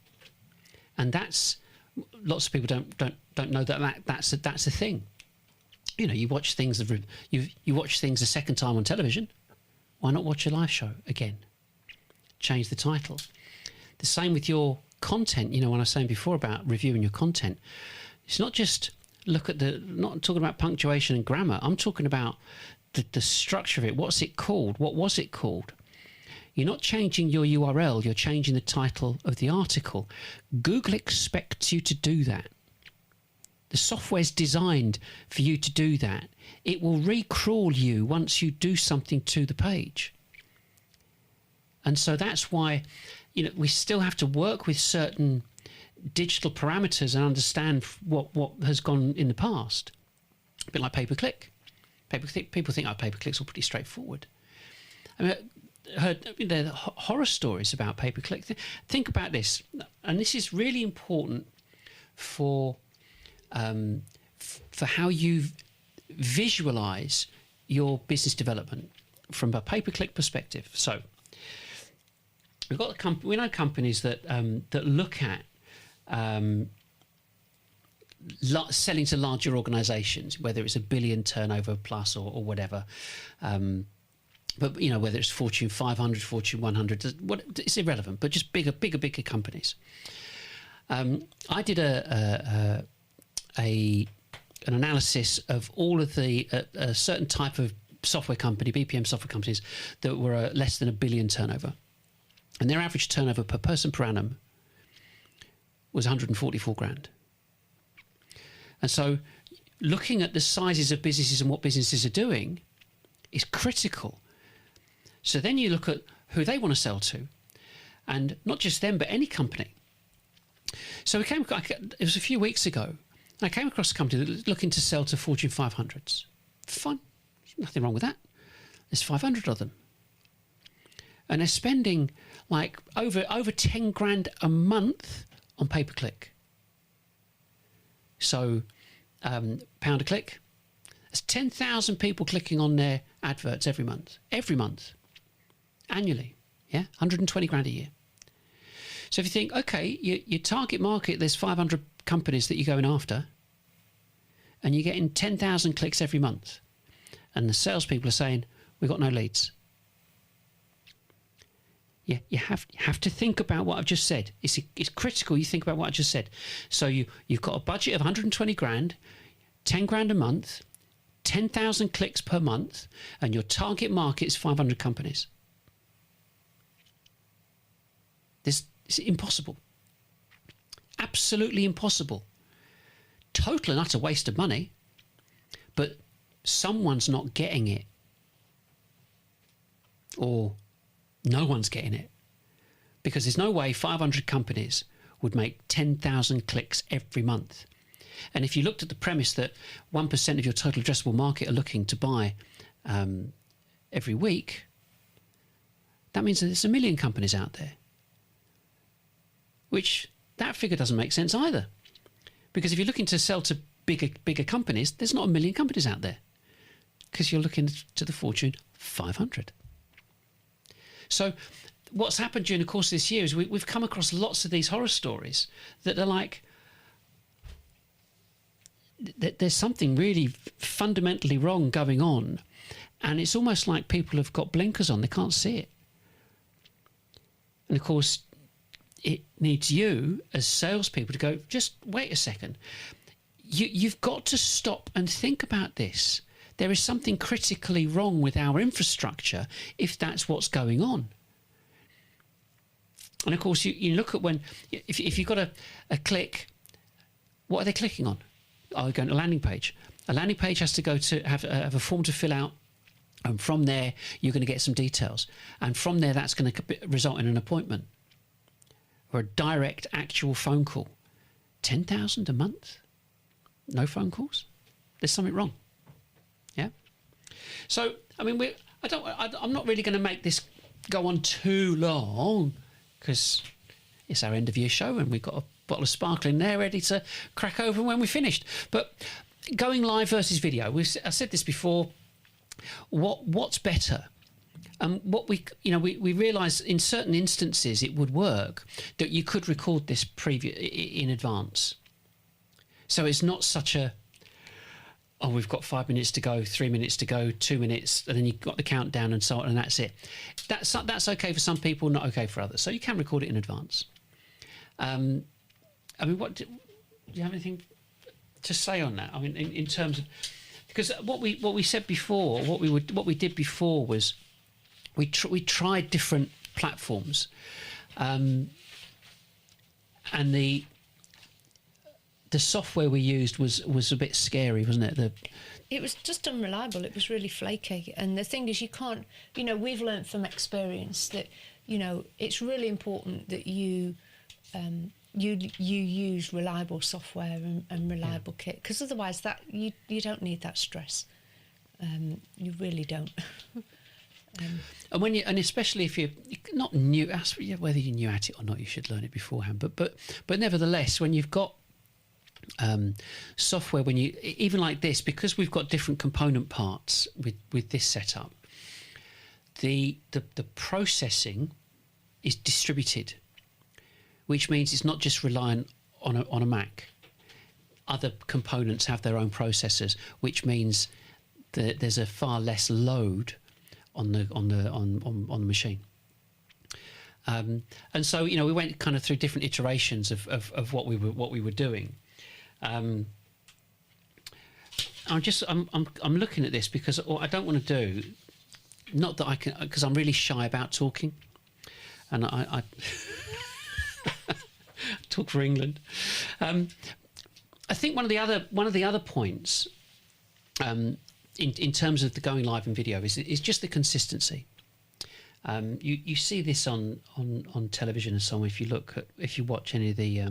and that's, lots of people don't know that's a thing. You know, you watch things you watch things a second time on television. Why not watch a live show again? Change the title. The same with your content. You know, when I was saying before about reviewing your content, it's not just not talking about punctuation and grammar. I'm talking about the structure of it. What's it called? What was it called? You're not changing your URL, you're changing the title of the article. Google expects you to do that. The software's designed for you to do that. It will re-crawl you once you do something to the page. And so that's why, you know, we still have to work with certain digital parameters and understand what has gone in the past. A bit like pay-per-click. People think pay-per-clicks are pretty straightforward. I mean, heard the horror stories about pay-per-click. Think about this, and this is really important for how you visualize your business development from a pay-per-click perspective. So we've got we know companies that look at selling to larger organizations, whether it's a billion turnover plus or whatever. But whether it's Fortune 500, Fortune 100, it's irrelevant. But just bigger companies. I did an analysis of all of the a certain type of software company, BPM software companies that were less than $1 billion turnover, and their average turnover per person per annum was 144 grand. And so, looking at the sizes of businesses and what businesses are doing is critical. So then you look at who they want to sell to, and not just them, but any company. So it was a few weeks ago, and I came across a company that was looking to sell to Fortune 500s. Fine, nothing wrong with that. There's 500 of them, and they're spending like over 10 grand a month on pay-per-click. So, pound a click. There's 10,000 people clicking on their adverts every month, annually. Yeah, 120 grand a year. So if you think, okay, your target market, there's 500 companies that you're going after, and you're getting 10,000 clicks every month, and the salespeople are saying, we've got no leads. Yeah, you have to think about what I've just said. It's critical you think about what I just said. So you've got a budget of 120 grand, 10 grand a month, 10,000 clicks per month, and your target market is 500 companies. This is impossible. Absolutely impossible. Total and utter waste of money, but someone's not getting it. Or no one's getting it, because there's no way 500 companies would make 10,000 clicks every month. And if you looked at the premise that 1% of your total addressable market are looking to buy every week, that means that there's 1 million companies out there, which that figure doesn't make sense either. Because if you're looking to sell to bigger companies, there's not 1 million companies out there, because you're looking to the Fortune 500. So what's happened during the course of this year is we've come across lots of these horror stories that are like, there's something really fundamentally wrong going on, and it's almost like people have got blinkers on, they can't see it. And of course, it needs you as salespeople to go, just wait a second. You've got to stop and think about this. There is something critically wrong with our infrastructure if that's what's going on. And of course, you look at if you've got a click, what are they clicking on? Are they going to a landing page? A landing page has to go to have a form to fill out, and from there you're going to get some details, and from there that's going to result in an appointment or a direct actual phone call. 10,000 a month? No phone calls? There's something wrong. Yeah. So I mean, I'm not really going to make this go on too long, because it's our end of year show and we've got a bottle of sparkling there ready to crack over when we're finished. But going live versus video, I said this before. What's better? What we realised in certain instances it would work that you could record this in advance. So it's not such a, oh, we've got 5 minutes to go, 3 minutes to go, 2 minutes, and then you've got the countdown and so on, and that's it. That's okay for some people, not okay for others. So you can record it in advance. I mean, do you have anything to say on that? I mean, in terms of, because what we said before, what we did before was we tried different platforms, and the software we used was a bit scary, wasn't it? It was just unreliable. It was really flaky. And the thing is, you can't, we've learned from experience that, it's really important that you use reliable software and reliable kit, because otherwise that you don't need that stress. You really don't. And especially if you're not new, whether you're new at it or not, you should learn it beforehand. But nevertheless, when you've got software, when you even like this, because we've got different component parts with this setup, the processing is distributed, which means it's not just reliant on a Mac. Other components have their own processors, which means that there's a far less load on the machine. And so we went kind of through different iterations of what we were doing. I'm looking at this because what I don't want to do, not that I can, because I'm really shy about talking, and I talk for England. I think one of the other points in terms of the going live in video is just the consistency. You see this on television and so on. If you watch any of the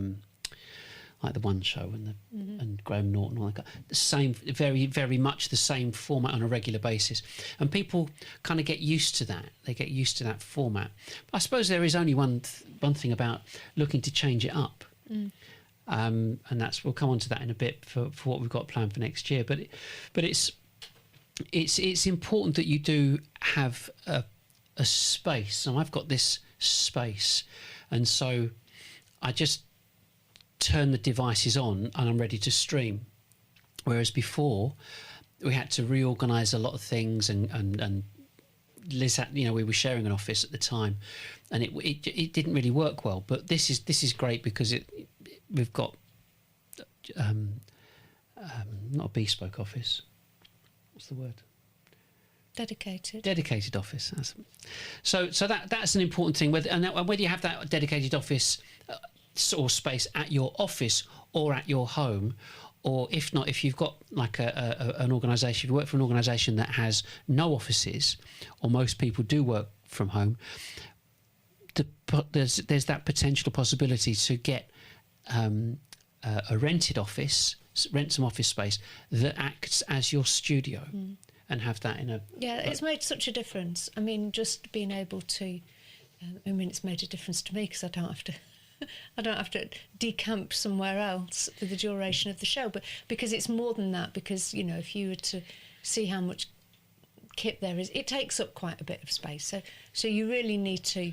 like the One Show and Graham Norton, all that, the same, very very much the same format on a regular basis, and people kind of get used to that. They get used to that format. But I suppose there is only one thing about looking to change it up. And we'll come on to that in a bit for what we've got planned for next year. But it's important that you do have a space. So I've got this space, and so I just turn the devices on and I'm ready to stream. Whereas before, we had to reorganise a lot of things, and Liz had, we were sharing an office at the time, and it didn't really work well. But this is great because we've got not a bespoke office. What's the word? Dedicated office. So that's an important thing. Whether you have that dedicated office or space at your office or at your home, or if not, if you've got like an organisation, if you work for an organisation that has no offices, or most people do work from home, there's that potential possibility to get a rented office, rent some office space that acts as your studio, and have that in a... Yeah, it's made such a difference. I mean, just being able to... it's made a difference to me because I don't have to decamp somewhere else for the duration of the show, but because it's more than that, because, if you were to see how much kit there is, it takes up quite a bit of space. So you really need to...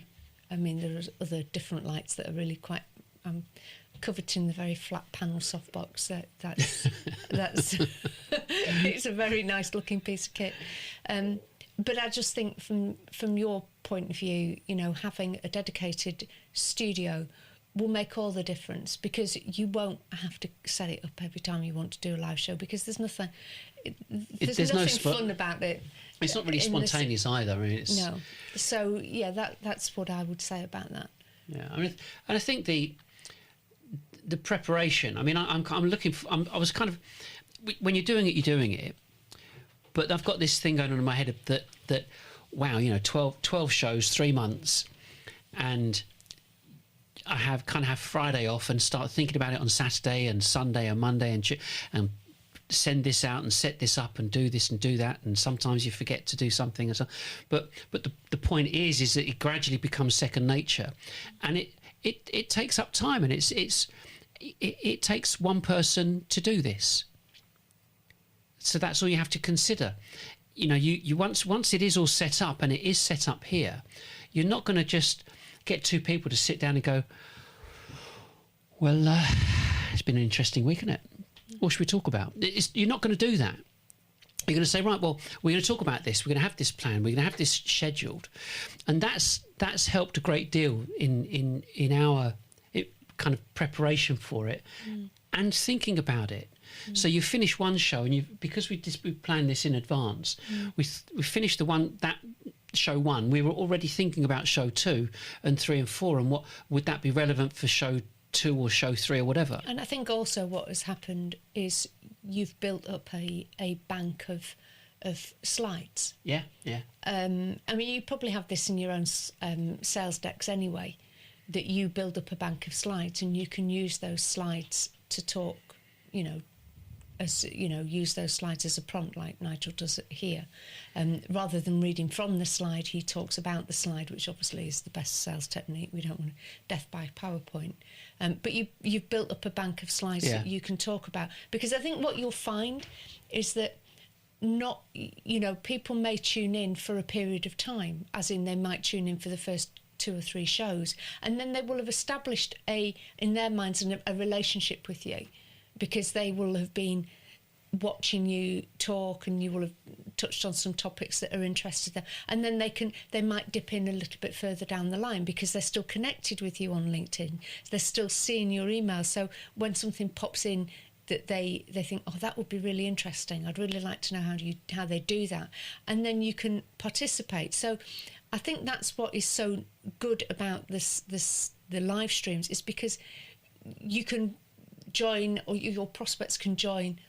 there's other different lights that are really quite... coveting the very flat panel softbox. That's it's a very nice looking piece of kit. But I just think from your point of view, having a dedicated studio will make all the difference, because you won't have to set it up every time you want to do a live show, because there's nothing fun about it. It's not really spontaneous either. No. So yeah, that's what I would say about that. Yeah, and I think the preparation. I'm looking for. I was kind of, when you're doing it, but I've got this thing going on in my head that wow, 12 shows, 3 months, and I have Friday off and start thinking about it on Saturday and Sunday and Monday and send this out and set this up and do this and do that, and sometimes you forget to do something and so. But the point is that it gradually becomes second nature, and it takes up time, and it takes one person to do this. So that's all you have to consider. You once it is all set up, and it is set up here, you're not going to just get 2 people to sit down and go, well, it's been an interesting week, isn't it? What should we talk about? You're not going to do that. You're going to say, right, well, we're going to talk about this. We're going to have this plan. We're going to have this scheduled, and that's helped a great deal in our kind of preparation for it and thinking about it. So you finish one show, and because we planned this in advance, we finished that show 1. We were already thinking about show 2 and 3 and 4, and what would that be relevant for show 2 or show 3 or whatever. And I think also what has happened is you've built up a bank of slides. Yeah. You probably have this in your own sales decks anyway, that you build up a bank of slides, and you can use those slides to talk, as use those slides as a prompt like Nigel does it here. Rather than reading from the slide, he talks about the slide, which obviously is the best sales technique. We don't want death by PowerPoint. But you've built up a bank of slides that you can talk about. Because I think what you'll find is that people may tune in for a period of time, as in they might tune in for the first 2 or 3 shows, and then they will have established in their minds a relationship with you, because they will have been watching you talk and you will have touched on some topics that are interested in them, and then they might dip in a little bit further down the line because they're still connected with you on LinkedIn. They're still seeing your emails, so when something pops in that they think, oh, that would be really interesting, I'd really like to know how they do that, and then you can participate. So I think that's what is so good about the live streams, is because you can join, or your prospects can join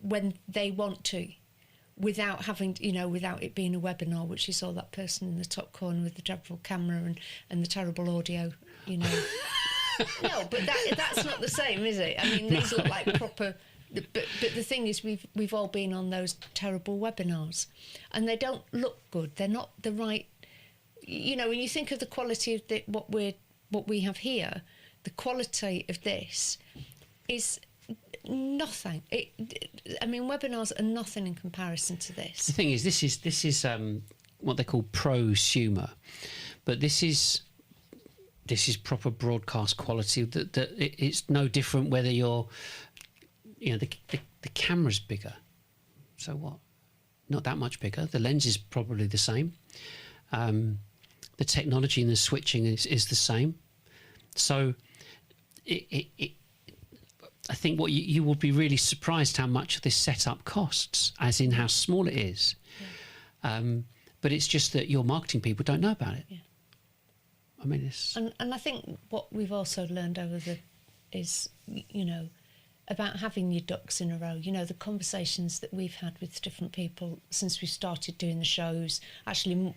when they want to, without having, without it being a webinar, which you saw that person in the top corner with the dreadful camera and the terrible audio, No, but that's not the same, is it? I mean, these look like proper. But the thing is, we've all been on those terrible webinars, and they don't look good. They're not the right. When you think of the quality of what we have here, the quality of this is nothing. Webinars are nothing in comparison to this. The thing is, this is what they call prosumer, but this is proper broadcast quality. That it's no different whether you're. The camera's bigger, so what? Not that much bigger. The lens is probably the same. The technology and the switching is the same. So I think what you will be really surprised how much this setup costs, as in how small it is. Yeah. But it's just that your marketing people don't know about it. Yeah. I mean, it's... And I think what we've also learned is about having your ducks in a row. The conversations that we've had with different people since we started doing the shows, actually,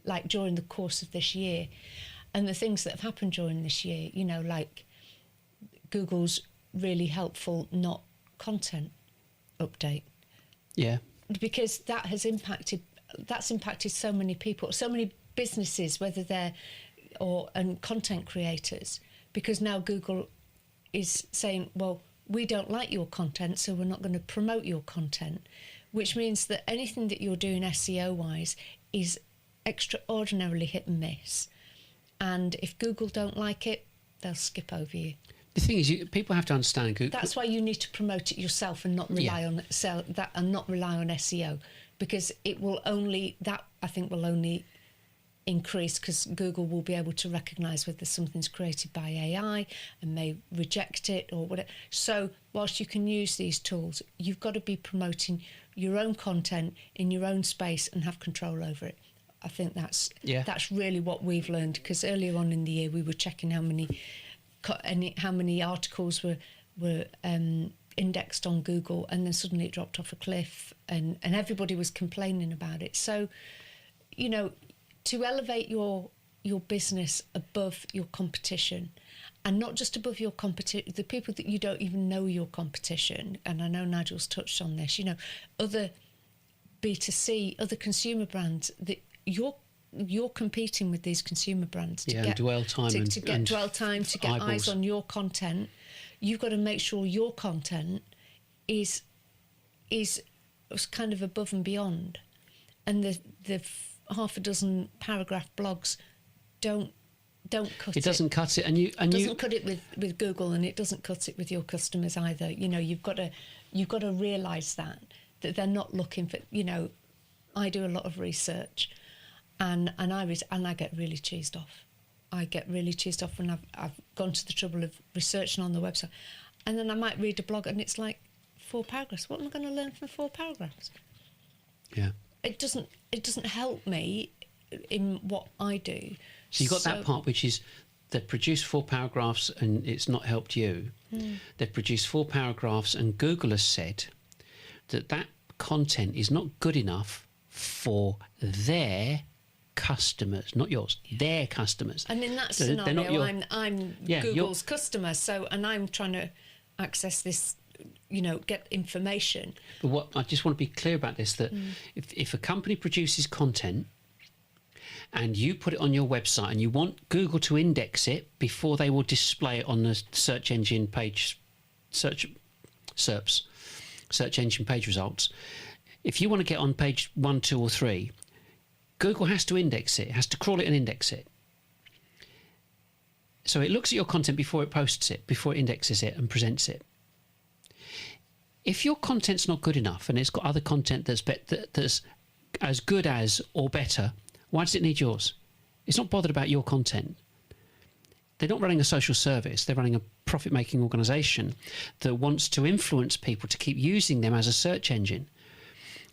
like during the course of this year, and the things that have happened during this year, like Google's really helpful not content update. Yeah. Because that's impacted so many people, so many businesses, whether they're and content creators, because now Google is saying, well, we don't like your content, so we're not going to promote your content, which means that anything that you're doing SEO-wise is extraordinarily hit and miss. And if Google don't like it, they'll skip over you. The thing is, people have to understand Google. That's why you need to promote it yourself and not rely on SEO, because it will only increase, because Google will be able to recognise whether something's created by AI and may reject it or whatever. So whilst you can use these tools, you've got to be promoting your own content in your own space and have control over it. I think that's really what we've learned, because earlier on in the year we were checking how many articles were indexed on Google, and then suddenly it dropped off a cliff, and everybody was complaining about it. So, to elevate your business above your competition, and not just above your competition, the people that you don't even know your competition, and I know Nigel's touched on this, other B2C, other consumer brands, that you're competing with these consumer brands to get dwell time, to get dwell time, to get eyeballs. eyes on your content. You've got to make sure your content is kind of above and beyond, and the half a dozen paragraph blogs don't cut it. It doesn't cut it, and it doesn't cut it with Google, and it doesn't cut it with your customers either. You've got to realise that they're not looking for. I do a lot of research, and I get really cheesed off. I get really cheesed off when I've gone to the trouble of researching on the website, and then I might read a blog and it's like 4 paragraphs. What am I going to learn from 4 paragraphs? Yeah. It doesn't help me in what I do. So you've got that part, which is they've produced 4 paragraphs and it's not helped you. They've produced 4 paragraphs and Google has said that content is not good enough for their customers, not yours, their customers. And in that scenario, I'm Google's customer, and I'm trying to access this get information. But what I just want to be clear about this, that if a company produces content and you put it on your website and you want Google to index it before they will display it on the search engine page, search engine page results, if you want to get on page 1, 2 or 3, Google has to index it, has to crawl it and index it. So it looks at your content before it posts it, before it indexes it and presents it. If your content's not good enough and it's got other content that's as good as or better, why does it need yours? It's not bothered about your content. They're not running a social service. They're running a profit-making organisation that wants to influence people to keep using them as a search engine.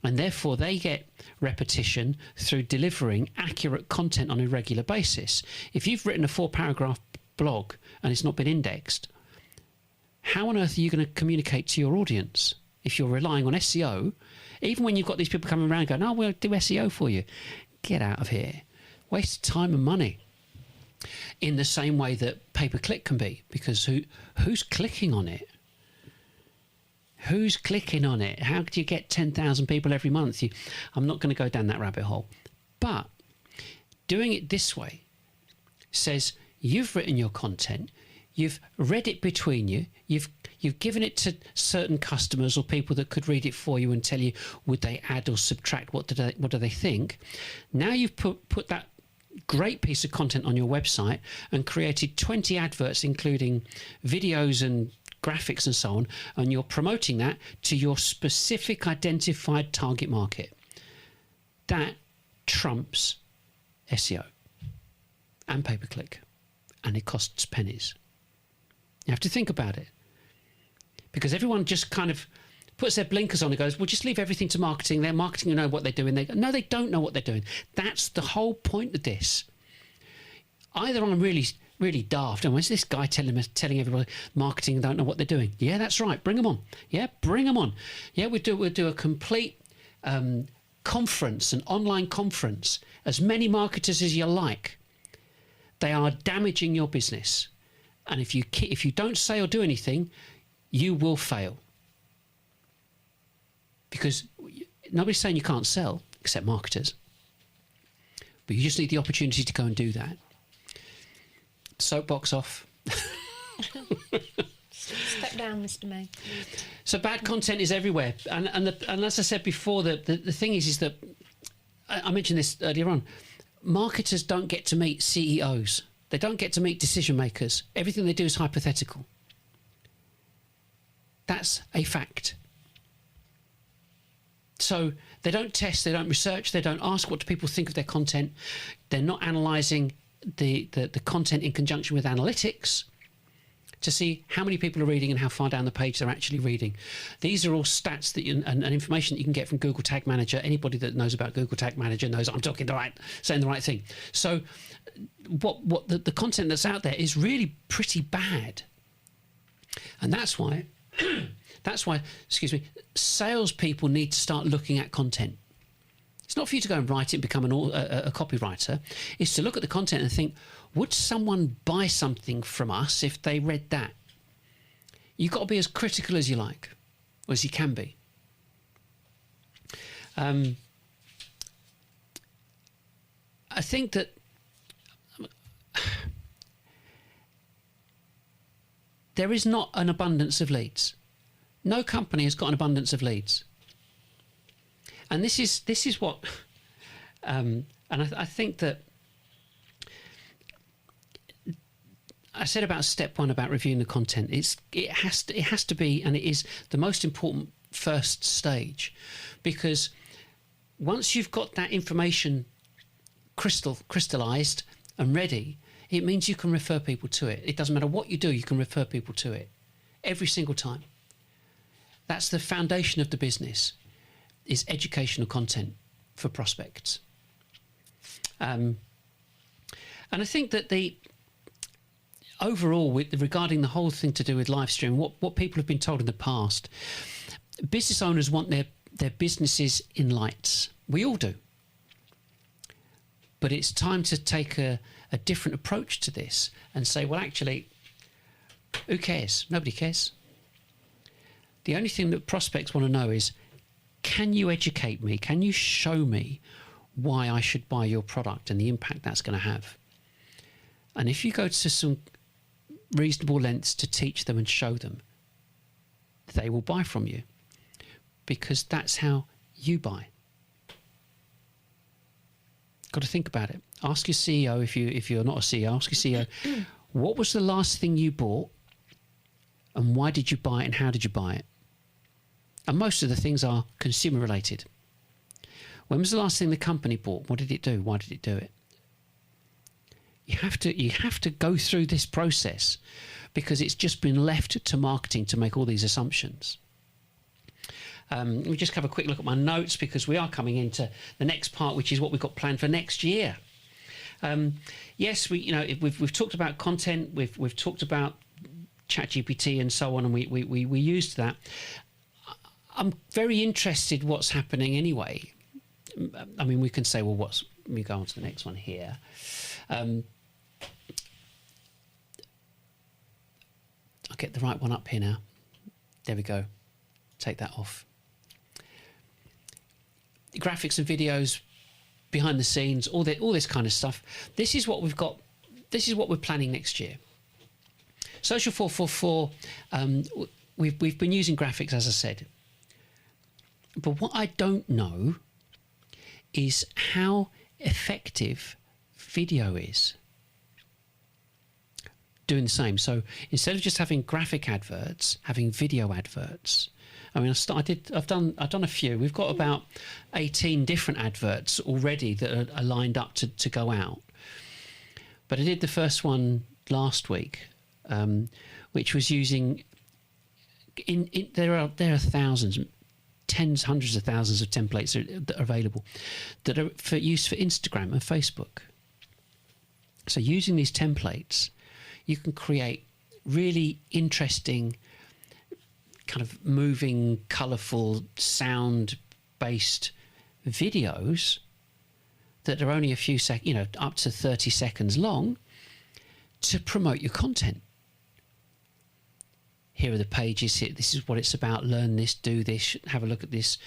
And therefore, they get repetition through delivering accurate content on a regular basis. If you've written a 4-paragraph blog and it's not been indexed, how on earth are you going to communicate to your audience if you're relying on SEO? Even when you've got these people coming around going, "Oh, we'll do SEO for you." Get out of here. Waste of time and money. In the same way that pay-per-click can be, because who's clicking on it? Who's clicking on it? How do you get 10,000 people every month? I'm not going to go down that rabbit hole. But doing it this way says you've written your content, you've read it between you, you've given it to certain customers or people that could read it for you and tell you would they add or subtract, what do they think. Now you've put that great piece of content on your website and created 20 adverts including videos and graphics and so on, and you're promoting that to your specific identified target market. That trumps SEO and pay-per-click, and it costs pennies. You have to think about it, because everyone just kind of puts their blinkers on and goes, "Well, just leave everything to marketing. They're marketing, you know what they're doing." No, they don't know what they're doing. That's the whole point of this. Either I'm really, really daft, and where's this guy telling everybody marketing don't know what they're doing? Yeah, that's right. Bring them on. Yeah, bring them on. Yeah, we'll do a complete conference, an online conference. As many marketers as you like. They are damaging your business. And if you don't say or do anything, you will fail. Because nobody's saying you can't sell, except marketers. But you just need the opportunity to go and do that. Soapbox off. Step down, Mr. May. So bad content is everywhere. And as I said before, the thing is that, I mentioned this earlier on, marketers don't get to meet CEOs. They don't get to meet decision makers. Everything they do is hypothetical. That's a fact. So they don't test, they don't research, they don't ask what do people think of their content. They're not analysing the content in conjunction with analytics to see how many people are reading and how far down the page they're actually reading. These are all stats that and information that you can get from Google Tag Manager. Anybody that knows about Google Tag Manager knows I'm saying the right thing. So what the content that's out there is really pretty bad. And that's why salespeople need to start looking at content. It's not for you to go and write it and become a copywriter. It's to look at the content and think, would someone buy something from us if they read that? You've got to be as critical as you like, or as you can be. I think that there is not an abundance of leads. No company has got an abundance of leads. And this is what, and I think that I said about step one about reviewing the content. It has to be, and it is the most important first stage, because once you've got that information crystallized and ready, it means you can refer people to it. It doesn't matter what you do, you can refer people to it every single time. That's the foundation of the business, is educational content for prospects. And I think that overall, regarding the whole thing to do with live stream, what people have been told in the past, business owners want their businesses in lights. We all do. But it's time to take a different approach to this and say, well, actually, who cares? Nobody cares. The only thing that prospects want to know is, can you educate me? Can you show me why I should buy your product and the impact that's going to have? And if you go to some reasonable lengths to teach them and show them, they will buy from you, because that's how you buy. Got to think about it. Ask your CEO, if you're not a CEO, ask your CEO, what was the last thing you bought, and why did you buy it, and how did you buy it? And most of the things are consumer related. When was the last thing the company bought? What did it do? Why did it do it? You have to go through this process, because it's just been left to marketing to make all these assumptions. Let me just have a quick look at my notes, because we are coming into the next part, which is what we've got planned for next year. Yes, we've talked about content, we've talked about ChatGPT and so on, and we used that. I'm very interested what's happening anyway. I mean, we can say, well, let me go on to the next one here. I'll get the right one up here now. There we go. Take that off. Graphics and videos, behind the scenes, all this kind of stuff. This is what we've got. This is what we're planning next year. Social 444. We've been using graphics, as I said. But what I don't know is how effective video is doing the same. So instead of just having graphic adverts, having video adverts. I mean, I've done a few. We've got about 18 different adverts already that are lined up to go out. But I did the first one last week, which was using. There are thousands, tens, hundreds of thousands of templates that are available that are for use for Instagram and Facebook. So using these templates, you can create really interesting, kind of moving, colourful, sound-based videos that are only a few seconds, up to 30 seconds long, to promote your content. Here are the pages. Here, this is what it's about. Learn this, do this, have a look at this.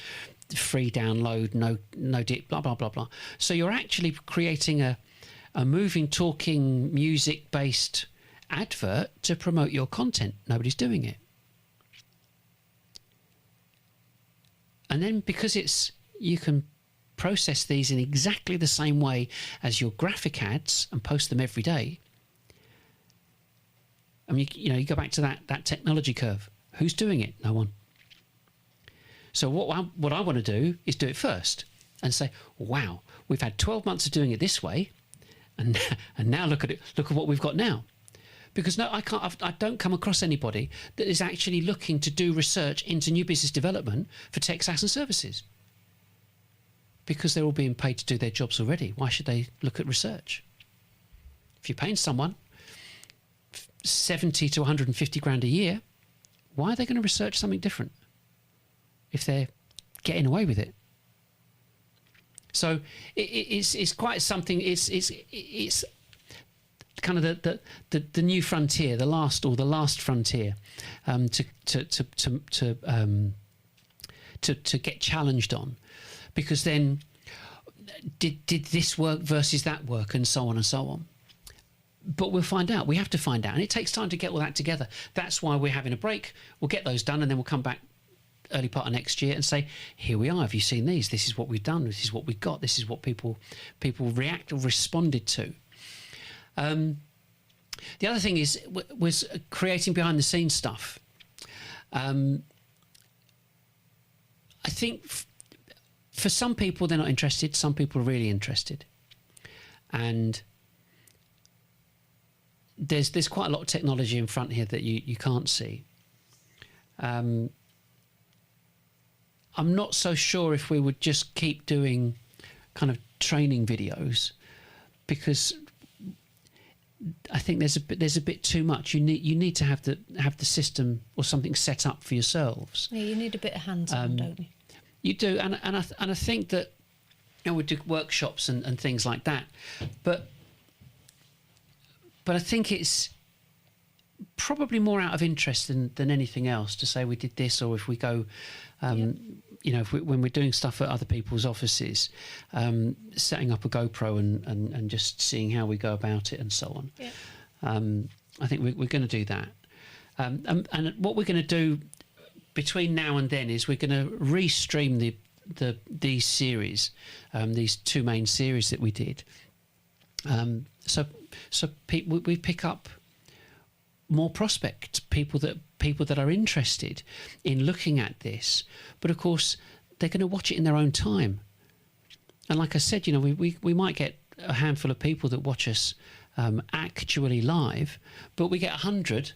Free download, no blah blah blah blah. So you're actually creating a moving, talking, music-based advert to promote your content. Nobody's doing it. And then because you can process these in exactly the same way as your graphic ads and post them every day. I mean, you go back to that technology curve. Who's doing it? No one. So what I want to do is do it first and say, wow, we've had 12 months of doing it this way, and now look at it. Look at what we've got now. Because no, I don't come across anybody that is actually looking to do research into new business development for tech, SaaS and services. Because they're all being paid to do their jobs already. Why should they look at research? If you're paying someone 70 to 150 grand a year, why are they going to research something different if they're getting away with it? So it's quite something. It's kind of the new frontier, the last frontier, to get challenged on, because then did this work versus that work, and so on and so on. But we'll find out. We have to find out, and it takes time to get all that together. That's why we're having a break. We'll get those done, and then we'll come back early part of next year and say, here we are. Have you seen these? This is what we've done. This is what we've got. This is what people react or responded to. The other thing was creating behind the scenes stuff. I think for some people they're not interested. Some people are really interested, and there's quite a lot of technology in front here that you can't see. I'm not so sure if we would just keep doing kind of training videos, because I think there's a bit too much. You need to have the system or something set up for yourselves. Yeah, you need a bit of hands-on, don't you? You do, and I think that we do workshops and things like that, but I think it's probably more out of interest than anything else, to say we did this, or if we go, you know, when we're doing stuff at other people's offices, setting up a GoPro and just seeing how we go about it and so on. Yeah. I think we're going to do that. And what we're going to do between now and then is we're going to restream these series, these two main series that we did. So we pick up more prospects, people that are interested in looking at this, but of course they're going to watch it in their own time. And like I said, you know, we might get a handful of people that watch us actually live, but we get 100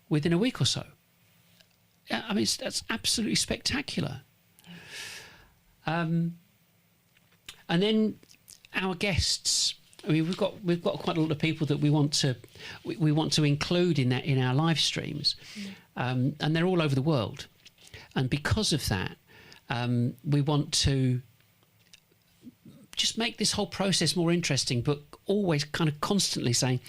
within a week or so. I mean, that's absolutely spectacular. And then our guests. I mean, we've got quite a lot of people that we want to include in our live streams, and they're all over the world. And because of that, we want to just make this whole process more interesting, but always kind of constantly saying,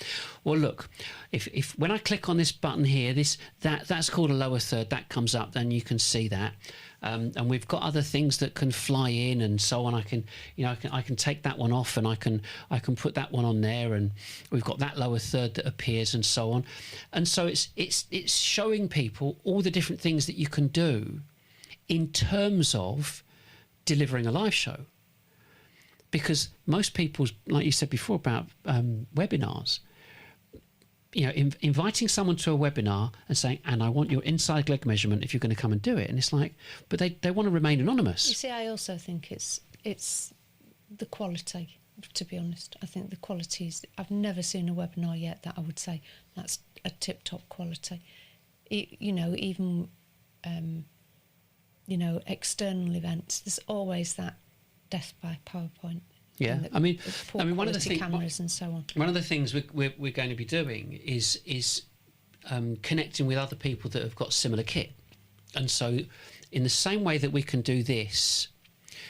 well, look, if when I click on this button here, that's called a lower third, that comes up, then you can see that. And we've got other things that can fly in and so on. I can take that one off, and I can put that one on there, and we've got that lower third that appears and so on. And so it's showing people all the different things that you can do in terms of delivering a live show. Because most people, like you said before about webinars, you know, inviting someone to a webinar and saying, and I want your inside leg measurement if you're going to come and do it. And it's like, but they want to remain anonymous. You see, I also think it's the quality, to be honest. I think the quality is, I've never seen a webinar yet that I would say that's a tip-top quality. You know, even, you know, external events, there's always that death by PowerPoint. Yeah, I mean, one of the things, cameras and so on. One of the things we're going to be doing is connecting with other people that have got similar kit, and so in the same way that we can do this.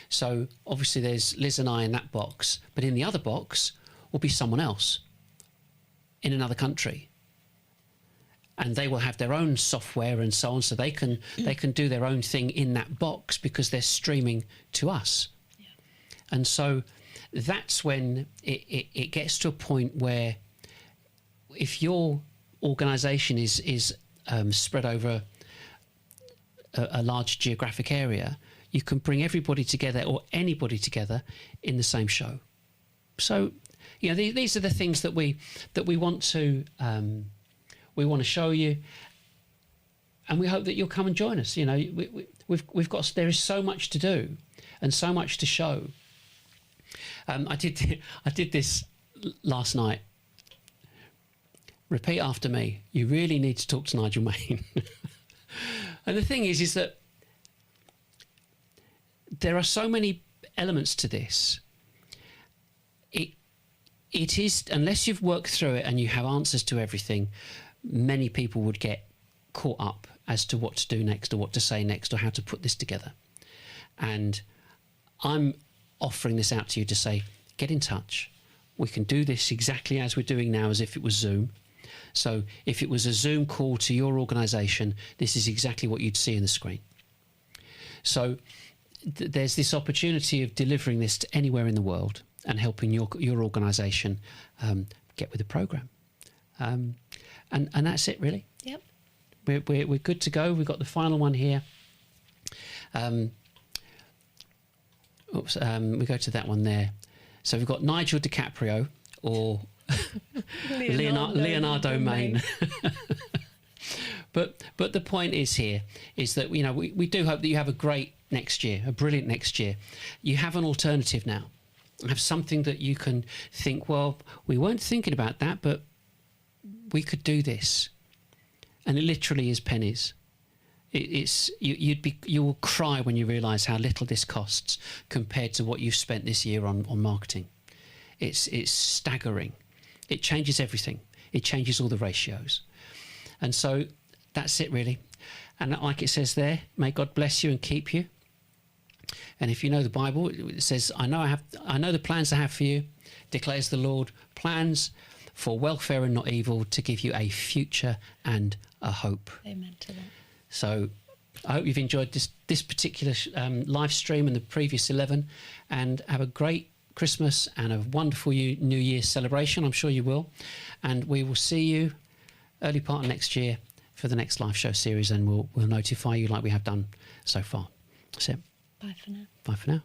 So obviously there's Liz and I in that box, but in the other box will be someone else in another country, and they will have their own software and so on, so they can do their own thing in that box because they're streaming to us. Yeah. And so that's when it gets to a point where if your organisation is spread over a large geographic area, you can bring everybody together or anybody together in the same show. So, you know, these are the things that we want to show you, and we hope that you'll come and join us. You know, we've got, there is so much to do and so much to show. I did this last night. Repeat after me. You really need to talk to Nigel Main. And the thing is that there are so many elements to this. It is, unless you've worked through it and you have answers to everything, many people would get caught up as to what to do next or what to say next or how to put this together. And I'm offering this out to you to say, get in touch. We can do this exactly as we're doing now, as if it was Zoom. So if it was a Zoom call to your organisation, this is exactly what you'd see in the screen. So there's this opportunity of delivering this to anywhere in the world and helping your organisation get with the programme. And that's it, really. Yep. We're good to go. We've got the final one here. We go to that one there. So we've got Nigel DiCaprio or Leonardo Main. But the point is here is that, you know, we do hope that you have a great next year, a brilliant next year. You have an alternative now. You have something that you can think, well, we weren't thinking about that, but we could do this. And it literally is pennies. You will cry when you realise how little this costs compared to what you've spent this year on marketing. It's staggering. It changes everything. It changes all the ratios. And so that's it, really. And like it says there, may God bless you and keep you. And if you know the Bible, it says, I know the plans I have for you, declares the Lord, plans for welfare and not evil, to give you a future and a hope. Amen to that. So I hope you've enjoyed this particular live stream and the previous 11, and have a great Christmas and a wonderful New Year celebration. I'm sure you will. And we will see you early part of next year for the next live show series, and we'll notify you like we have done so far. That's it. Bye for now. Bye for now.